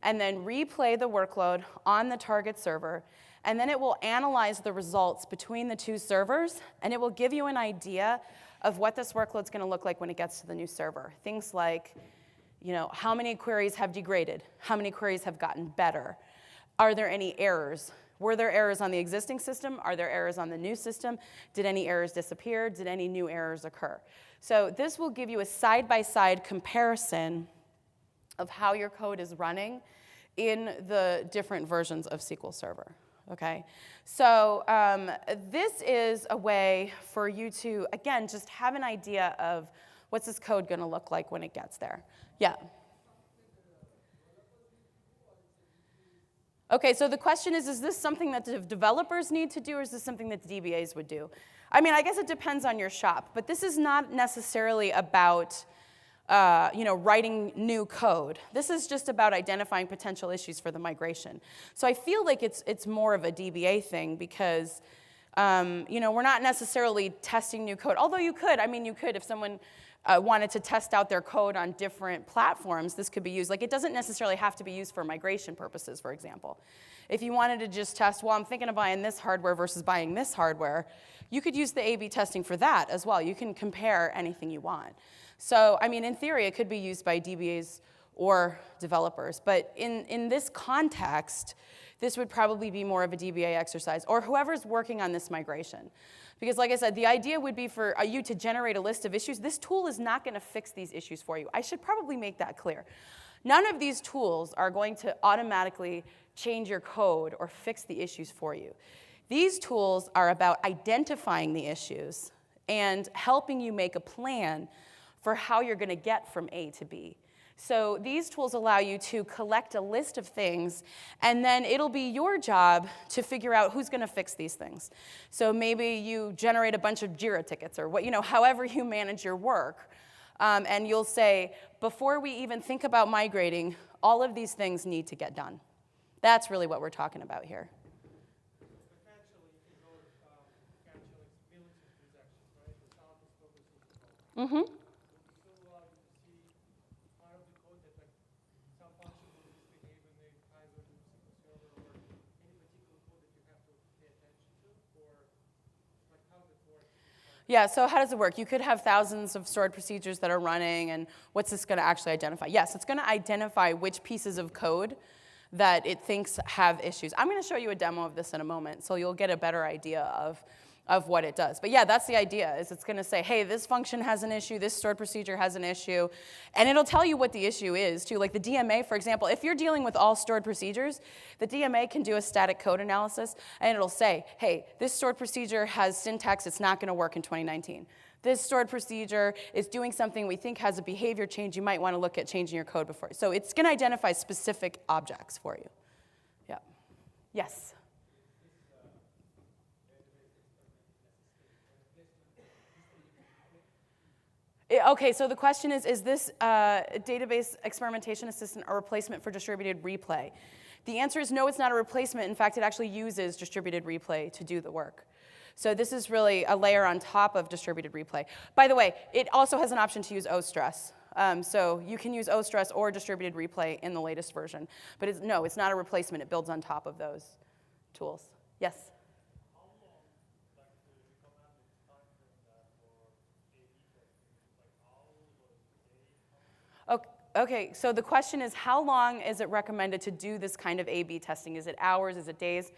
and then replay the workload on the target server, and then it will analyze the results between the two servers, and it will give you an idea of what this workload's going to look like when it gets to the new server. Things like, how many queries have degraded? How many queries have gotten better? Are there any errors? Were there errors on the existing system? Are there errors on the new system? Did any errors disappear? Did any new errors occur? So this will give you a side-by-side comparison of how your code is running in the different versions of SQL Server, okay? So this is a way for you to, again, just have an idea of what's this code gonna look like when it gets there. Yeah. Okay, so the question is this something that the developers need to do, or is this something that the DBAs would do? I mean, I guess it depends on your shop, but this is not necessarily about writing new code. This is just about identifying potential issues for the migration. So I feel like it's more of a DBA thing because, we're not necessarily testing new code. Although you could if someone wanted to test out their code on different platforms, this could be used. Like, it doesn't necessarily have to be used for migration purposes, for example. If you wanted to just test, well, I'm thinking of buying this hardware versus buying this hardware, you could use the A/B testing for that as well. You can compare anything you want. So, in theory, it could be used by DBAs or developers. But in this context, this would probably be more of a DBA exercise, or whoever's working on this migration. Because like I said, the idea would be for you to generate a list of issues. This tool is not going to fix these issues for you. I should probably make that clear. None of these tools are going to automatically change your code or fix the issues for you. These tools are about identifying the issues and helping you make a plan for how you're going to get from A to B. So these tools allow you to collect a list of things, and then it'll be your job to figure out who's going to fix these things. So maybe you generate a bunch of JIRA tickets or however you manage your work, and you'll say, before we even think about migrating, all of these things need to get done. That's really what we're talking about here. Potentially, if you go potentially millions of transactions, right? The sound is focused on the Mm-hmm. Yeah, so how does it work? You could have thousands of stored procedures that are running, and what's this going to actually identify? Yes, it's going to identify which pieces of code that it thinks have issues. I'm going to show you a demo of this in a moment, so you'll get a better idea of what it does. But yeah, that's the idea, is it's going to say, hey, this function has an issue, this stored procedure has an issue, and it'll tell you what the issue is, too. Like the DMA, for example, if you're dealing with all stored procedures, the DMA can do a static code analysis, and it'll say, hey, this stored procedure has syntax, it's not going to work in 2019. This stored procedure is doing something we think has a behavior change. You might want to look at changing your code before. So it's going to identify specific objects for you. Yeah. Yes? Okay, so the question is this database experimentation assistant a replacement for distributed replay? The answer is no, it's not a replacement. In fact, it actually uses distributed replay to do the work. So this is really a layer on top of distributed replay. By the way, it also has an option to use O-stress. So you can use O-stress or distributed replay in the latest version. But no, it's not a replacement. It builds on top of those tools. Yes? Okay, so the question is, how long is it recommended to do this kind of A/B testing? Is it hours? Is it days?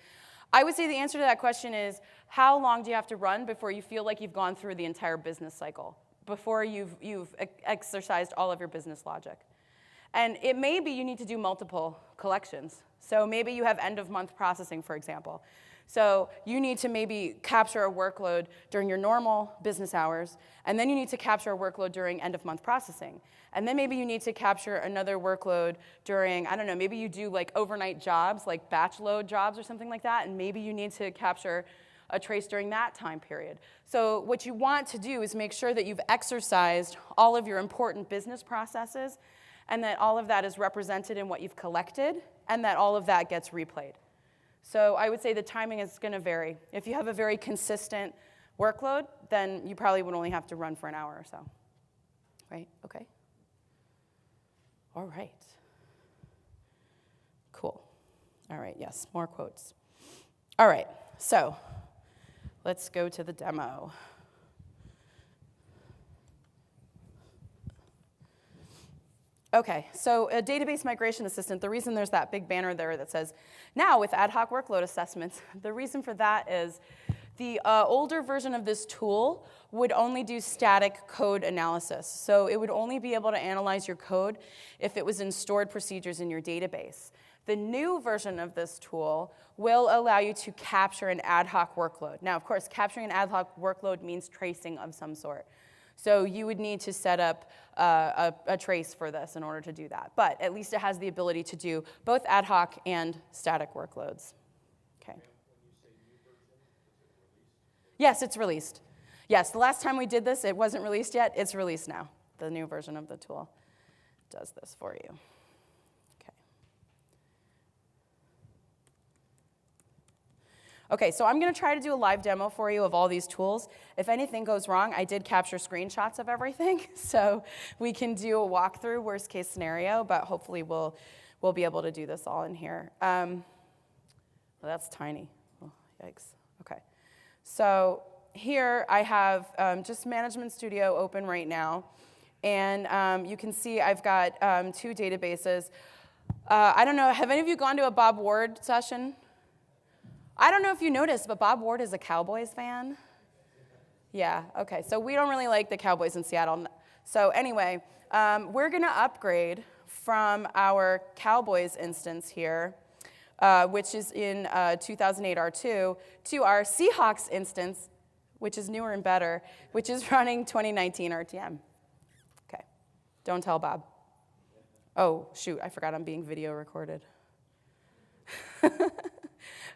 I would say the answer to that question is, how long do you have to run before you feel like you've gone through the entire business cycle, before you've exercised all of your business logic? And it may be you need to do multiple collections. So maybe you have end-of-month processing, for example. So you need to maybe capture a workload during your normal business hours, and then you need to capture a workload during end-of-month processing. And then maybe you need to capture another workload during, I don't know, maybe you do like overnight jobs, like batch load jobs or something like that, and maybe you need to capture a trace during that time period. So what you want to do is make sure that you've exercised all of your important business processes, and that all of that is represented in what you've collected, and that all of that gets replayed. So I would say the timing is going to vary. If you have a very consistent workload, then you probably would only have to run for an hour or so. Right? Okay. All right. Cool. All right, yes, more quotes. All right, so let's go to the demo. Okay, so a database migration assistant, the reason there's that big banner there that says, now with ad hoc workload assessments, the reason for that is the older version of this tool would only do static code analysis. So it would only be able to analyze your code if it was in stored procedures in your database. The new version of this tool will allow you to capture an ad hoc workload. Now, of course, capturing an ad hoc workload means tracing of some sort. So you would need to set up a trace for this in order to do that. But at least it has the ability to do both ad hoc and static workloads. Okay. Yes, it's released. Yes, the last time we did this, it wasn't released yet. It's released now. The new version of the tool does this for you. Okay, so I'm going to try to do a live demo for you of all these tools. If anything goes wrong, I did capture screenshots of everything, so we can do a walkthrough, worst case scenario, but hopefully we'll be able to do this all in here. Well, that's tiny. Oh, yikes. Okay, so here I have just Management Studio open right now, and you can see I've got 2 databases. I don't know, have any of you gone to a Bob Ward session? I don't know if you noticed, but Bob Ward is a Cowboys fan. Yeah, okay, so we don't really like the Cowboys in Seattle. So anyway, we're going to upgrade from our Cowboys instance here, which is in 2008 R2, to our Seahawks instance, which is newer and better, which is running 2019 RTM. Okay, don't tell Bob. Oh, shoot, I forgot I'm being video recorded.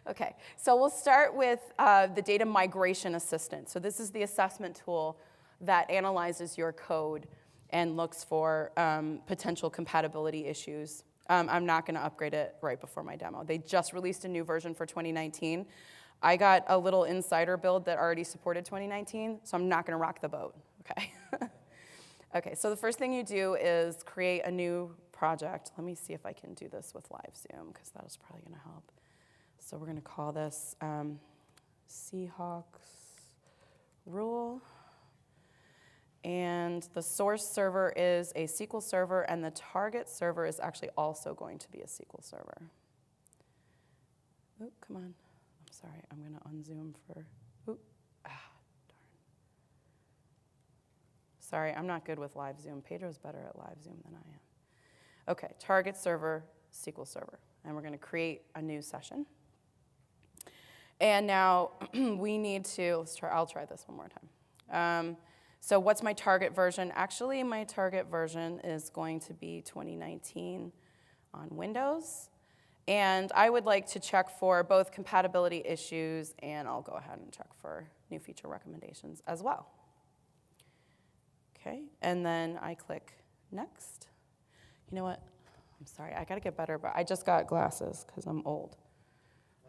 Okay, so we'll start with the data migration assistant. So this is the assessment tool that analyzes your code and looks for potential compatibility issues. I'm not going to upgrade it right before my demo. They just released a new version for 2019. I got a little insider build that already supported 2019, so I'm not going to rock the boat, okay? Okay, so the first thing you do is create a new project. Let me see if I can do this with live Zoom, because that is probably going to help. So we're going to call this Seahawks rule. And the source server is a SQL server, and the target server is actually also going to be a SQL server. Oh, come on. I'm sorry. I'm going to unzoom for. Ooh, darn. Sorry, I'm not good with live Zoom. Pedro's better at live Zoom than I am. Okay, target server, SQL server. And we're going to create a new session. And now we need to, I'll try this one more time. So what's my target version? Actually, my target version is going to be 2019 on Windows. And I would like to check for both compatibility issues, and I'll go ahead and check for new feature recommendations as well. Okay, and then I click next. You know what? I'm sorry, I gotta get better, but I just got glasses because I'm old.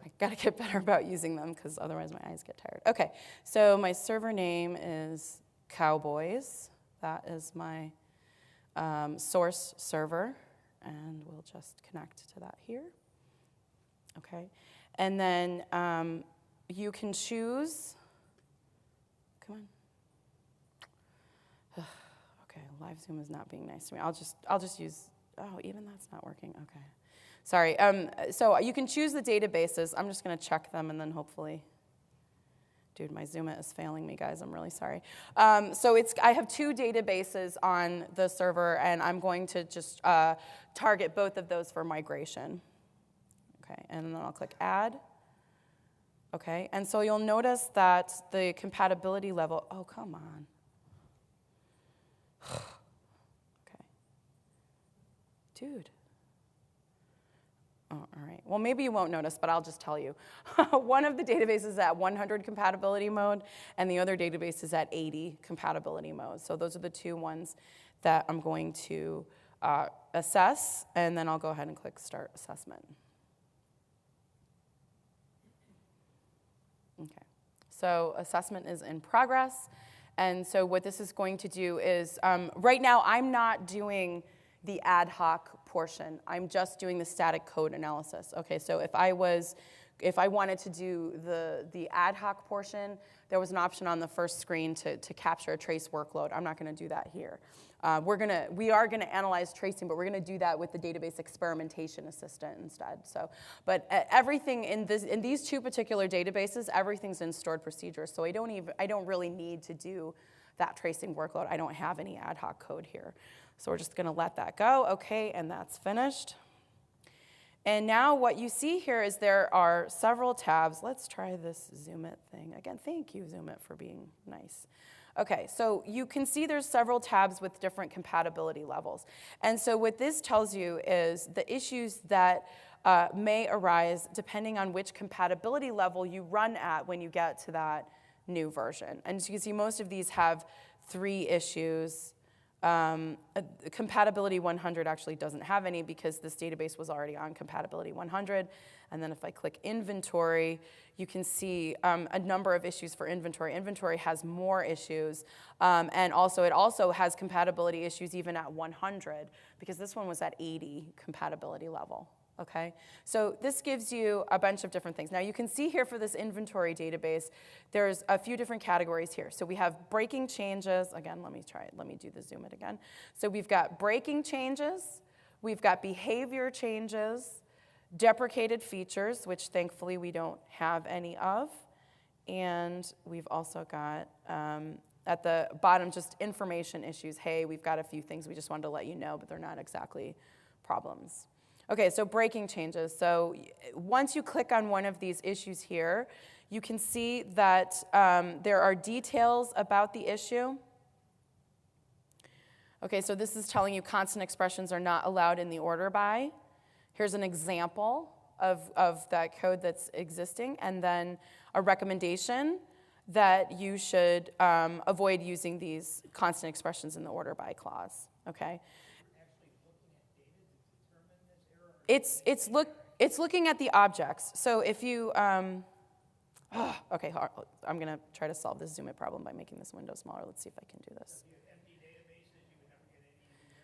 I gotta get better about using them because otherwise my eyes get tired. Okay, so my server name is Cowboys. That is my source server, and we'll just connect to that here. Okay, and then you can choose. Come on. Okay, live Zoom is not being nice to me. I'll just use. Oh, even that's not working. Okay. Sorry. So you can choose the databases. I'm just going to check them and then hopefully. Dude, my Zoom is failing me, guys. I'm really sorry. So I have 2 databases on the server, and I'm going to just target both of those for migration. Okay, and then I'll click Add. Okay, and so you'll notice that the compatibility level, oh, come on. Okay. Dude. Oh, all right. Well, maybe you won't notice, but I'll just tell you. One of the databases is at 100 compatibility mode, and the other database is at 80 compatibility mode. So those are the 2 ones that I'm going to assess, and then I'll go ahead and click Start Assessment. Okay. So assessment is in progress, and so what this is going to do is, right now I'm not doing the ad hoc portion. I'm just doing the static code analysis. Okay, so if I wanted to do the ad hoc portion, there was an option on the first screen to capture a trace workload. I'm not going to do that here. We are gonna analyze tracing, but we're gonna do that with the database experimentation assistant instead. So, but everything in these 2 particular databases, everything's in stored procedures. So I don't really need to do that tracing workload. I don't have any ad hoc code here. So we're just gonna let that go. Okay, and that's finished. And now what you see here is there are several tabs. Let's try this Zoom It thing. Again, thank you, Zoom It, for being nice. Okay, so you can see there's several tabs with different compatibility levels. And so what this tells you is the issues that may arise depending on which compatibility level you run at when you get to that new version. And so you can see most of these have 3 issues. Compatibility 100 actually doesn't have any because this database was already on compatibility 100. And then if I click inventory, you can see a number of issues for inventory. Inventory has more issues. And also it also has compatibility issues even at 100 because this one was at 80 compatibility level. Okay, so this gives you a bunch of different things. Now you can see here for this inventory database, there's a few different categories here. So we have breaking changes. Again, let me do the Zoom It again. So we've got breaking changes, we've got behavior changes, deprecated features, which thankfully we don't have any of, and we've also got at the bottom just information issues. Hey, we've got a few things we just wanted to let you know, but they're not exactly problems. Okay, so breaking changes. So once you click on one of these issues here, you can see that there are details about the issue. Okay, so this is telling you constant expressions are not allowed in the order by. Here's an example of that code that's existing, and then a recommendation that you should avoid using these constant expressions in the order by clause. Okay. It's looking at the objects. So if you, okay, I'm gonna try to solve this Zoom It problem by making this window smaller. Let's see if I can do this.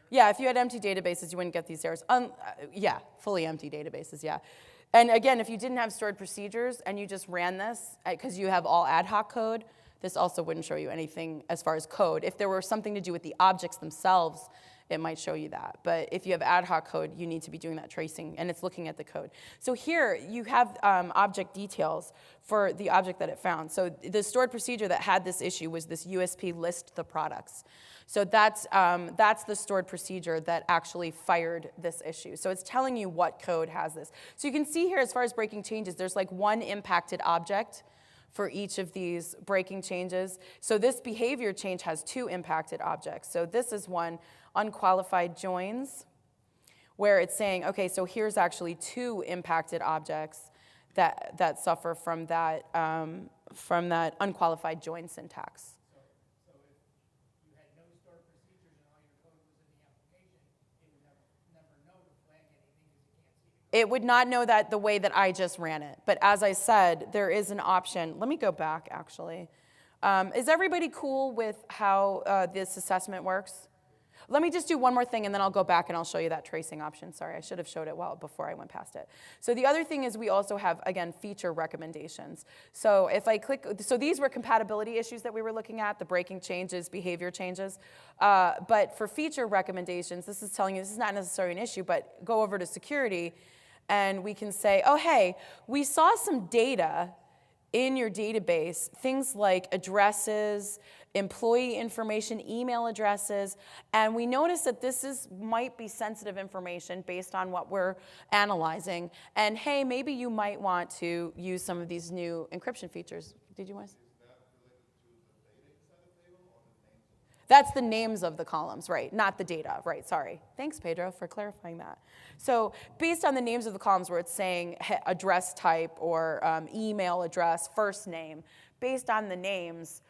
Yeah, if you had empty databases, you wouldn't get these errors. Yeah, fully empty databases, yeah. And again, if you didn't have stored procedures and you just ran this, because you have all ad hoc code, this also wouldn't show you anything as far as code. If there were something to do with the objects themselves, it might show you that. But if you have ad hoc code, you need to be doing that tracing, and it's looking at the code. So here, you have object details for the object that it found. So the stored procedure that had this issue was this USP list the products. So that's the stored procedure that actually fired this issue. So it's telling you what code has this. So you can see here, as far as breaking changes, there's like one impacted object for each of these breaking changes. So this behavior change has 2 impacted objects. So this is one, unqualified joins, where it's saying, okay, so here's actually 2 impacted objects that suffer from that unqualified join syntax. So if you had no stored procedures and all your code was in the application, it would never know to flag anything because you can't see the code. It would not know that the way that I just ran it. But as I said, there is an option. Let me go back, actually. Is everybody cool with how this assessment works? Let me just do one more thing, and then I'll go back and I'll show you that tracing option. Sorry, I should have showed it well before I went past it. So the other thing is we also have, again, feature recommendations. So if I click, so these were compatibility issues that we were looking at, the breaking changes, behavior changes. But for feature recommendations, this is telling you this is not necessarily an issue, but go over to security, And we can say, oh, hey, we saw some data in your database, things like addresses, employee information, email addresses, and we noticed that this might be sensitive information based on what we're analyzing. And hey, maybe you might want to use some of these new encryption features. Did you want to? That's the names of the columns, right, not the data, right, sorry. Thanks, Pedro, for clarifying that. So based on the names of the columns where it's saying address type or email address, first name, based on the names,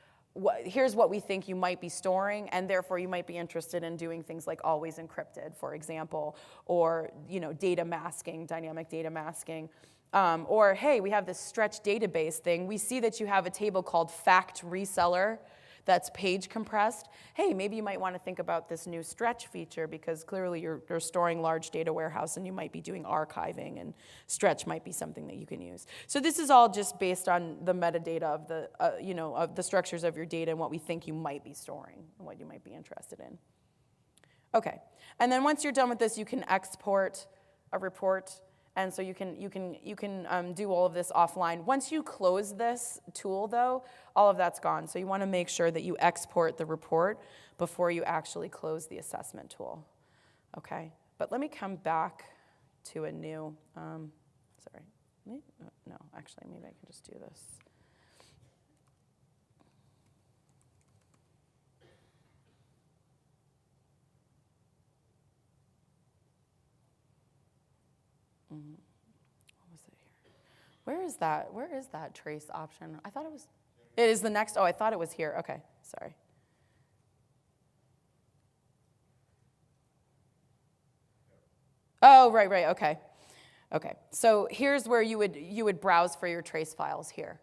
here's what we think you might be storing, and therefore you might be interested in doing things like always encrypted, for example, or data masking, dynamic data masking. Or, hey, we have this stretch database thing. We see that you have a table called fact reseller that's page compressed. Hey, maybe you might want to think about this new stretch feature because clearly you're storing large data warehouse and you might be doing archiving, and stretch might be something that you can use. So this is all just based on the metadata of the of the structures of your data and what we think you might be storing and what you might be interested in. Okay, and then once you're done with this, you can export a report. And so you can do all of this offline. Once you close this tool, though, all of that's gone. So you want to make sure that you export the report before you actually close the assessment tool. Okay, but let me come back to a new, sorry, no, actually, maybe I can just do this. What was it here? Where is that? Where is that trace option? I thought it was, it is the next, oh, I thought it was here. Okay, sorry. Oh, right, okay. Okay, so here's where you would browse for your trace files here.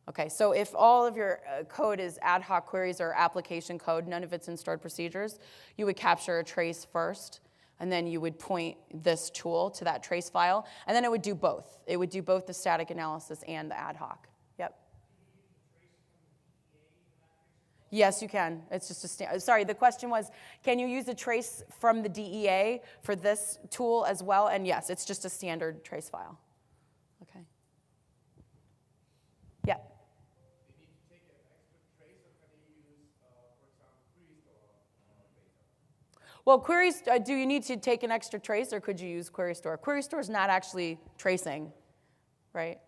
Okay, so if all of your code is ad hoc queries or application code, none of it's in stored procedures, you would capture a trace first, and then you would point this tool to that trace file, and then it would do both. It would do both the static analysis and the ad hoc. Yep. Yes, you can. It's just a sorry, the question was, can you use a trace from the DEA for this tool as well? And yes, it's just a standard trace file. Okay. Yeah. Well, queries, do you need to take an extra trace, or could you use Query Store? Query Store is not actually tracing, right?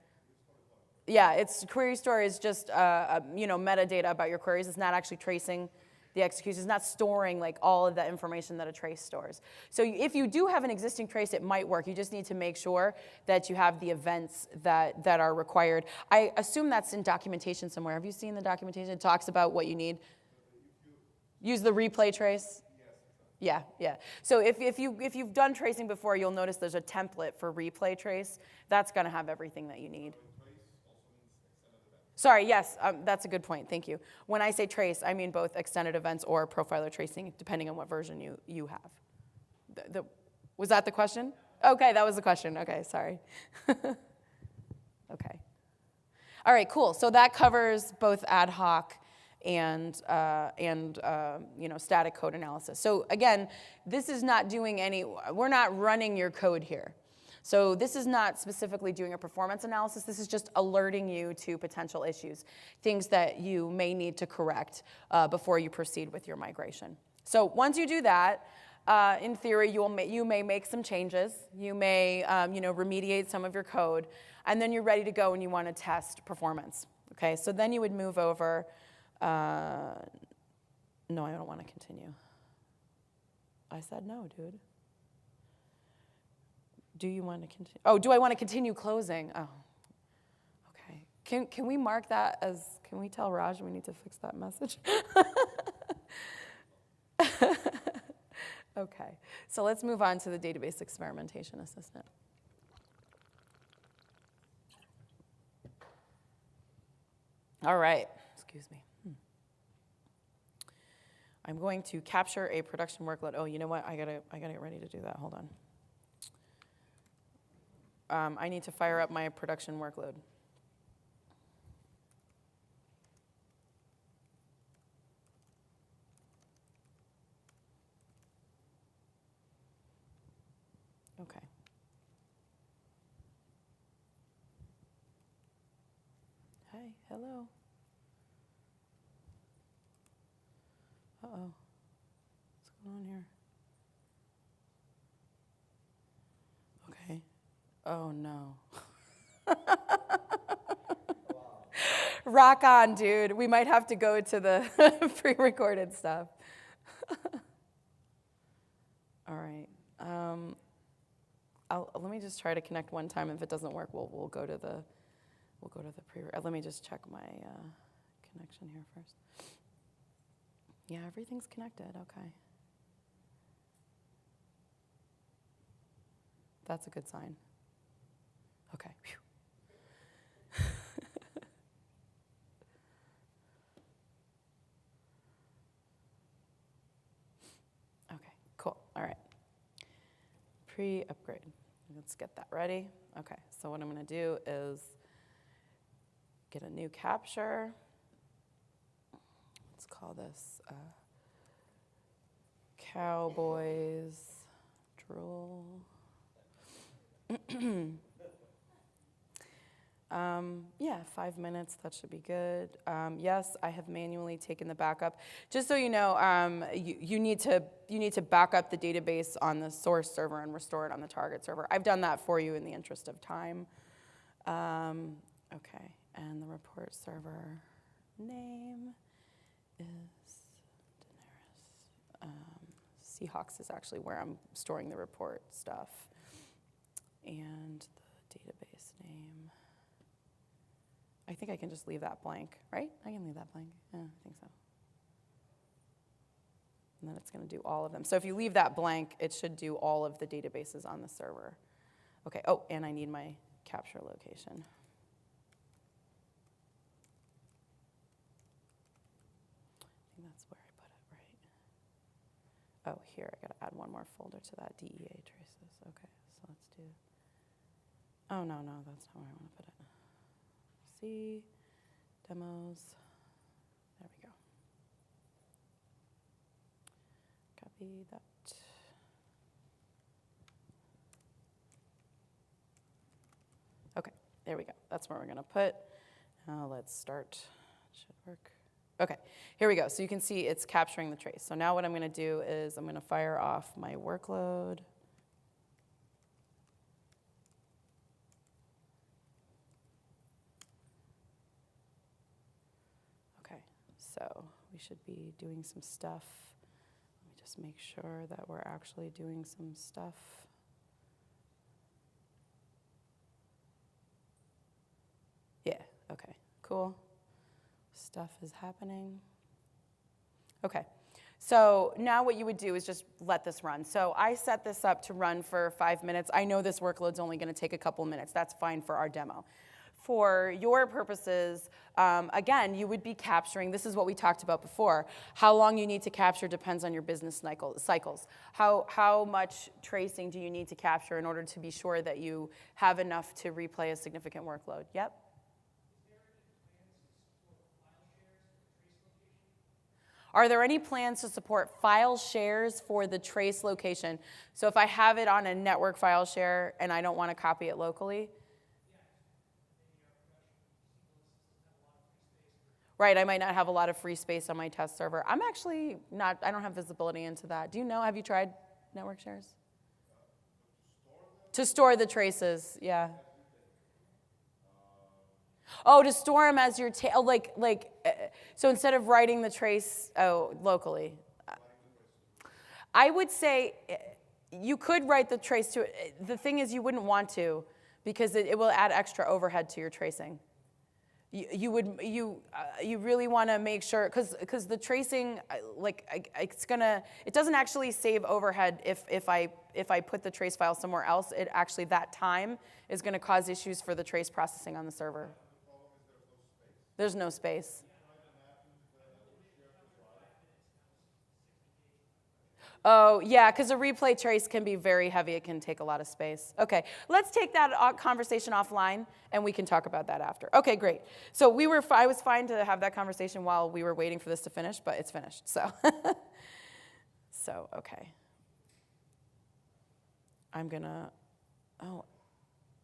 Yeah, Query Store is just metadata about your queries. It's not actually tracing the execution. It's not storing like all of the information that a trace stores. So if you do have an existing trace, it might work. You just need to make sure that you have the events that are required. I assume that's in documentation somewhere. Have you seen the documentation? It talks about what you need. Use the replay trace. Yeah. So if you've done tracing before, you'll notice there's a template for replay trace. That's going to have everything that you need. Sorry, yes, that's a good point. Thank you. When I say trace, I mean both extended events or profiler tracing, depending on what version you have. Was that the question? Okay, that was the question. Okay, sorry. Okay. All right, cool. So that covers both ad hoc and static code analysis. So again, this is not doing we're not running your code here. So this is not specifically doing a performance analysis. This is just alerting you to potential issues, things that you may need to correct before you proceed with your migration. So once you do that, in theory, you may make some changes. You may remediate some of your code, and then you're ready to go and you want to test performance. Okay, so then you would move over. No, I don't want to continue. I said no, dude. Do you want to continue? Oh, do I want to continue closing? Oh, okay. Can we mark that as, can we tell Raj we need to fix that message? Okay, so let's move on to the database experimentation assistant. All right, excuse me. I'm going to capture a production workload. Oh, you know what? I gotta get ready to do that. Hold on. I need to fire up my production workload. Okay. hello. Uh-oh. What's going on here? Okay. Oh, no. Rock on, dude. We might have to go to the pre-recorded stuff. All right. Let me just try to connect one time. If it doesn't work, we'll go to the pre. Let me just check my connection here first. Yeah, everything's connected. Okay. That's a good sign. Okay. Phew. Okay, cool. All right. Pre-upgrade. Let's get that ready. Okay, so what I'm going to do is get a new capture. Let's call this Cowboys Drool. Yeah, 5 minutes, that should be good. Yes, I have manually taken the backup. Just so you know, you need to back up the database on the source server and restore it on the target server. I've done that for you in the interest of time. Okay, and the report server name is Daenerys. Seahawks is actually where I'm storing the report stuff. And the database name. I think I can just leave that blank, right? I can leave that blank. Yeah, I think so. And then it's going to do all of them. So if you leave that blank, it should do all of the databases on the server. Okay, oh, and I need my capture location. I think that's where I put it, right? Oh, here, I got to add one more folder to that, DEA traces. Okay, so let's do, oh, no, that's not where I want to put it. C, demos, there we go. Copy that. Okay, there we go. That's where we're going to put. Now let's start. Should work. Okay, here we go. So you can see it's capturing the trace. So now what I'm going to do is I'm going to fire off my workload. So we should be doing some stuff. Let me just make sure that we're actually doing some stuff. Yeah, okay, cool. Stuff is happening. Okay, so now what you would do is just let this run. So I set this up to run for 5 minutes. I know this workload's only going to take a couple minutes. That's fine for our demo. For your purposes, again, you would be capturing, this is what we talked about before, how long you need to capture depends on your business cycles. How much tracing do you need to capture in order to be sure that you have enough to replay a significant workload? Yep? Are there any plans to support file shares for the trace location? So if I have it on a network file share and I don't want to copy it locally? Right, I might not have a lot of free space on my test server. I'm actually not, I don't have visibility into that. Do you know, have you tried network shares? To store the traces, yeah. Oh, to store them as your, so instead of writing the trace, locally. I would say you could write the trace to it. The thing is you wouldn't want to because it will add extra overhead to your tracing. You really want to make sure, because the tracing, it doesn't actually save overhead if I put the trace file somewhere else. It actually, that time is going to cause issues for the trace processing on the server. There's no space. Oh, yeah, because a replay trace can be very heavy. It can take a lot of space. Okay, let's take that conversation offline, and we can talk about that after. Okay, great. So I was fine to have that conversation while we were waiting for this to finish, but it's finished, so. So, okay. I'm going to,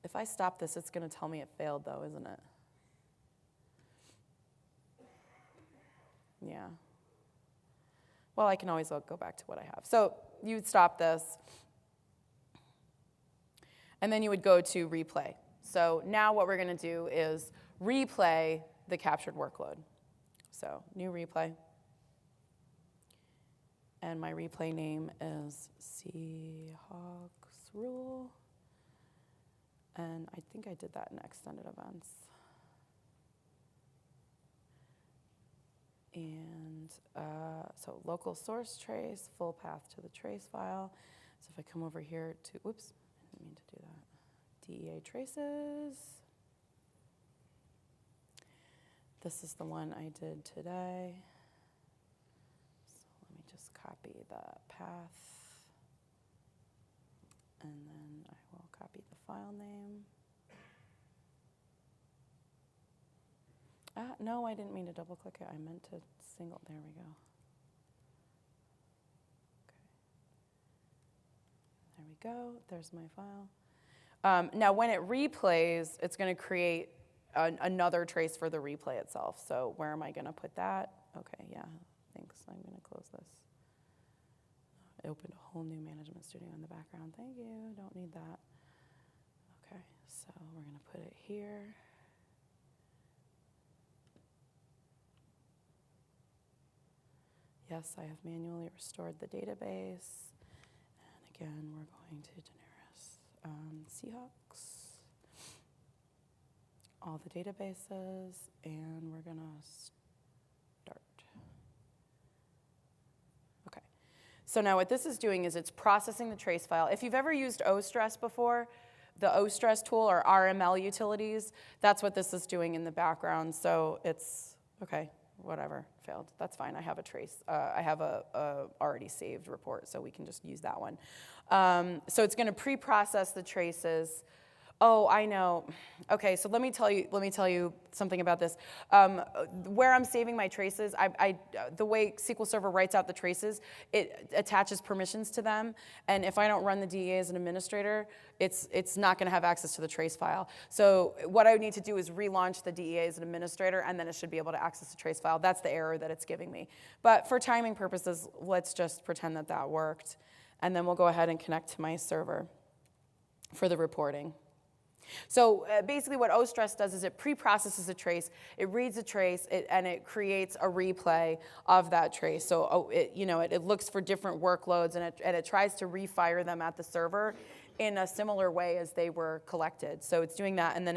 if I stop this, it's going to tell me it failed, though, isn't it? Yeah. Well, I can always go back to what I have. So you would stop this, and then you would go to replay. So now what we're going to do is replay the captured workload. So new replay. And my replay name is Seahawks rule. And I think I did that in extended events. And so local source trace, full path to the trace file. So if I come over here to, whoops, I didn't mean to do that. DEA traces. This is the one I did today. So let me just copy the path. And then I will copy the file name. No, I didn't mean to double click it. I meant to single, there we go. Okay. There we go, there's my file. Now when it replays, it's gonna create another trace for the replay itself. So where am I gonna put that? Okay, yeah, thanks, I'm gonna close this. I opened a whole new management studio in the background. Thank you, don't need that. Okay, so we're gonna put it here. Yes, I have manually restored the database. And again, we're going to Daenerys Seahawks, all the databases, and we're gonna start. Okay, so now what this is doing is it's processing the trace file. If you've ever used OSTRES before, the OSTRES tool or RML utilities, that's what this is doing in the background. So it's, okay. Whatever, failed. That's fine. I have a trace. I have a already saved report, so we can just use that one. So it's going to pre-process the traces. Oh, I know. Okay, so let me tell you something about this. Where I'm saving my traces, the way SQL Server writes out the traces, it attaches permissions to them, and if I don't run the DEA as an administrator, it's not going to have access to the trace file. So what I would need to do is relaunch the DEA as an administrator, and then it should be able to access the trace file. That's the error that it's giving me. But for timing purposes, let's just pretend that that worked, and then we'll go ahead and connect to my server for the reporting. So basically what OSTRES does is it pre-processes a trace, it reads a trace, and it creates a replay of that trace. So it looks for different workloads, and it tries to refire them at the server in a similar way as they were collected. So it's doing that, and then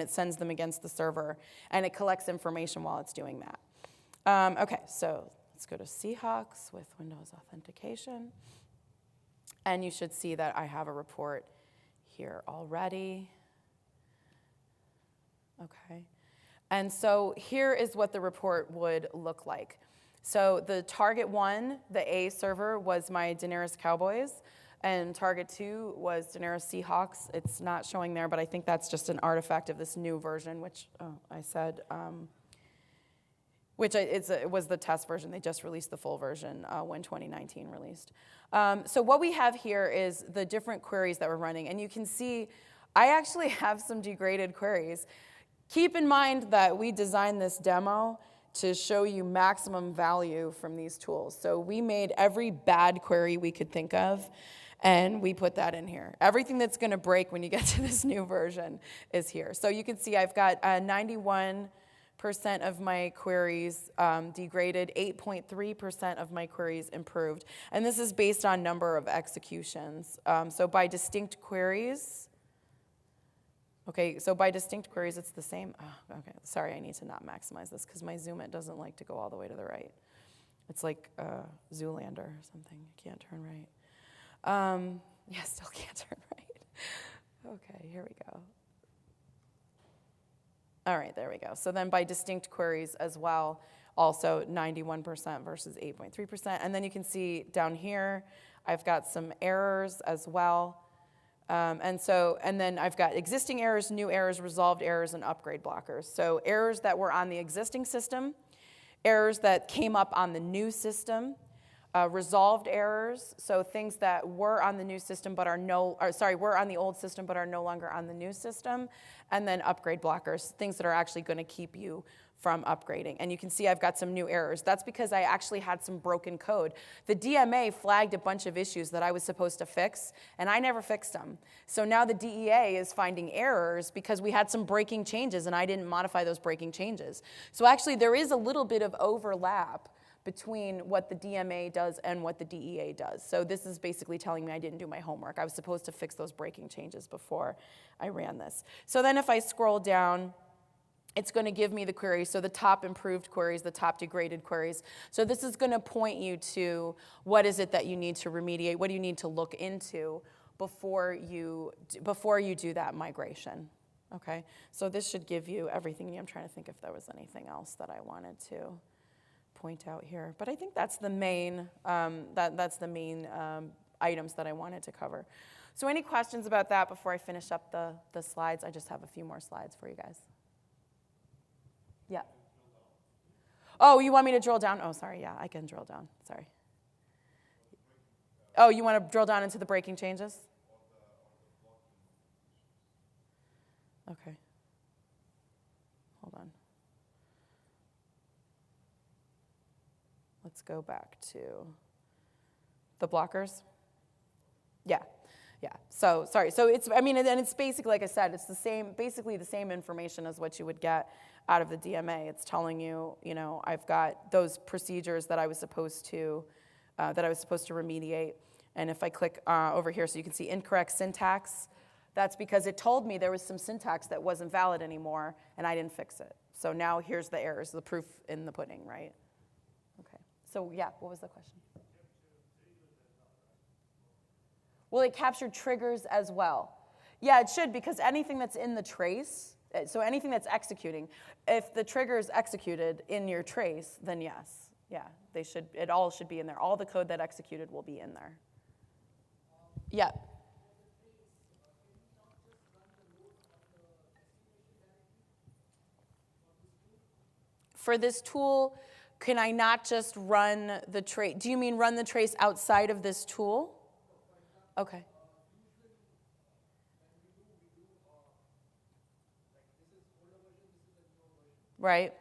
it sends them against the server, and it collects information while it's doing that. Okay, so let's go to Seahawks with Windows authentication, and you should see that I have a report here already. Okay, and so here is what the report would look like. So the target 1, the A server, was my Daenerys Cowboys, and target 2 was Daenerys Seahawks. It's not showing there, but I think that's just an artifact of this new version, which I said, it was the test version. They just released the full version when 2019 released. So what we have here is the different queries that we're running, and you can see I actually have some degraded queries. Keep in mind that we designed this demo to show you maximum value from these tools. So we made every bad query we could think of, and we put that in here. Everything that's going to break when you get to this new version is here. So you can see I've got 91% of my queries degraded, 8.3% of my queries improved. And this is based on number of executions. So by distinct queries, okay, so by distinct queries, it's the same. Oh, okay, sorry, I need to not maximize this because my zoom, it doesn't like to go all the way to the right. It's like Zoolander or something. You can't turn right. Yeah, still can't turn right. Okay, here we go. All right, there we go. So then by distinct queries as well, also 91% versus 8.3%. And then you can see down here, I've got some errors as well. And then I've got existing errors, new errors, resolved errors, and upgrade blockers. So errors that were on the existing system, errors that came up on the new system, resolved errors, so things that were on the new system but were on the old system but are no longer on the new system, and then upgrade blockers, things that are actually going to keep you from upgrading. And you can see I've got some new errors. That's because I actually had some broken code. The DMA flagged a bunch of issues that I was supposed to fix, and I never fixed them. So now the DEA is finding errors because we had some breaking changes, and I didn't modify those breaking changes. So actually, there is a little bit of overlap between what the DMA does and what the DEA does. So this is basically telling me I didn't do my homework. I was supposed to fix those breaking changes before I ran this. So then if I scroll down, it's going to give me the queries, so the top improved queries, the top degraded queries. So this is going to point you to what is it that you need to remediate, what do you need to look into before you do that migration. Okay, so this should give you everything. I'm trying to think if there was anything else that I wanted to point out here, but I think that's the main items that I wanted to cover. So any questions about that before I finish up the slides? I just have a few more slides for you guys. Yeah. Oh, you want me to drill down? Oh, sorry, yeah, I can drill down, sorry. Oh, you want to drill down into the breaking changes? Okay. Hold on. Let's go back to the blockers. Yeah. So sorry. So it's basically, like I said, it's basically the same information as what you would get out of the DMA. It's telling you, I've got those procedures that I was supposed to remediate. And if I click over here, so you can see incorrect syntax, that's because it told me there was some syntax that wasn't valid anymore, and I didn't fix it. So now here's the errors, the proof in the pudding, right? Okay. So yeah, what was the question? Well, it captured triggers as well. Yeah, it should, because anything that's in the trace, so anything that's executing, if the trigger is executed in your trace, then yes. Yeah, it all should be in there. All the code that executed will be in there. Yeah. For this tool, can I not just run the trace? Do you mean run the trace outside of this tool? Okay. Right.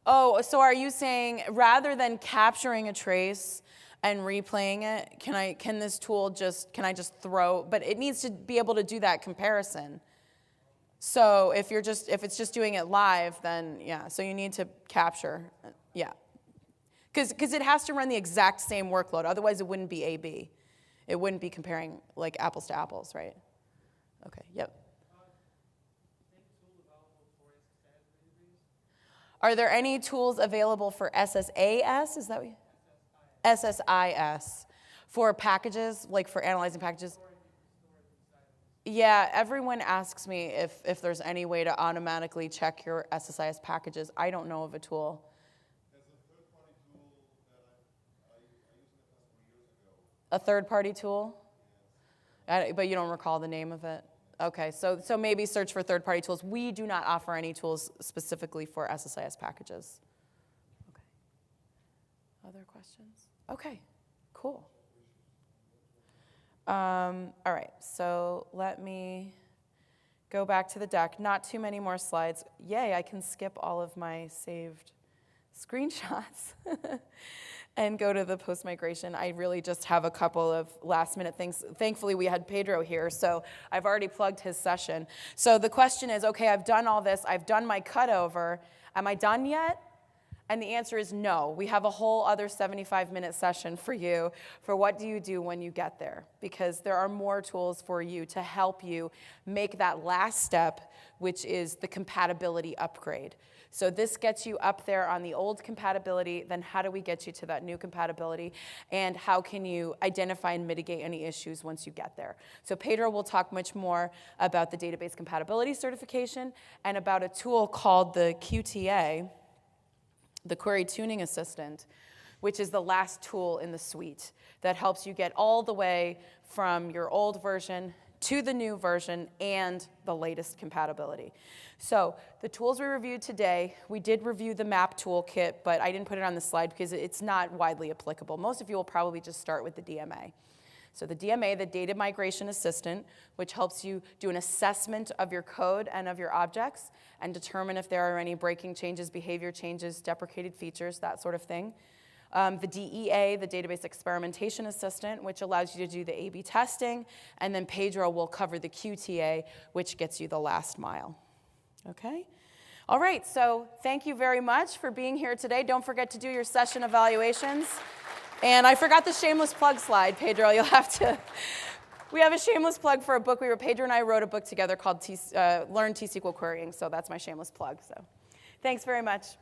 Oh, so are you saying rather than capturing a trace and replaying it, can I just throw, but it needs to be able to do that comparison. So if it's just doing it live, then yeah, so you need to capture, yeah. Because it has to run the exact same workload, otherwise it wouldn't be A/B. It wouldn't be comparing like apples to apples, right? Okay, yep. Are there any tools available for SSAS? Is that what you? SSIS. For packages, like for analyzing packages? Yeah, everyone asks me if there's any way to automatically check your SSIS packages. I don't know of a tool. A third-party tool? But you don't recall the name of it? Okay, so maybe search for third-party tools. We do not offer any tools specifically for SSIS packages. Okay. Other questions? Okay, cool. All right, so let me go back to the deck. Not too many more slides. Yay, I can skip all of my saved screenshots. And go to the post-migration. I really just have a couple of last-minute things. Thankfully, we had Pedro here, so I've already plugged his session. So the question is, okay, I've done all this. I've done my cutover. Am I done yet? And the answer is no. We have a whole other 75-minute session for you for what do you do when you get there, because there are more tools for you to help you make that last step, which is the compatibility upgrade. So this gets you up there on the old compatibility, then how do we get you to that new compatibility, and how can you identify and mitigate any issues once you get there? So Pedro will talk much more about the database compatibility certification and about a tool called the QTA, the Query Tuning Assistant, which is the last tool in the suite that helps you get all the way from your old version to the new version and the latest compatibility. So the tools we reviewed today, we did review the map toolkit, but I didn't put it on the slide because it's not widely applicable. Most of you will probably just start with the DMA. So the DMA, the Data Migration Assistant, which helps you do an assessment of your code and of your objects and determine if there are any breaking changes, behavior changes, deprecated features, that sort of thing. The DEA, the Database Experimentation Assistant, which allows you to do the A/B testing, and then Pedro will cover the QTA, which gets you the last mile. Okay? All right, so thank you very much for being here today. Don't forget to do your session evaluations. And I forgot the shameless plug slide, Pedro. You'll have to. We have a shameless plug for a book we wrote. Pedro and I wrote a book together called Learn T-SQL Querying, so that's my shameless plug. So thanks very much.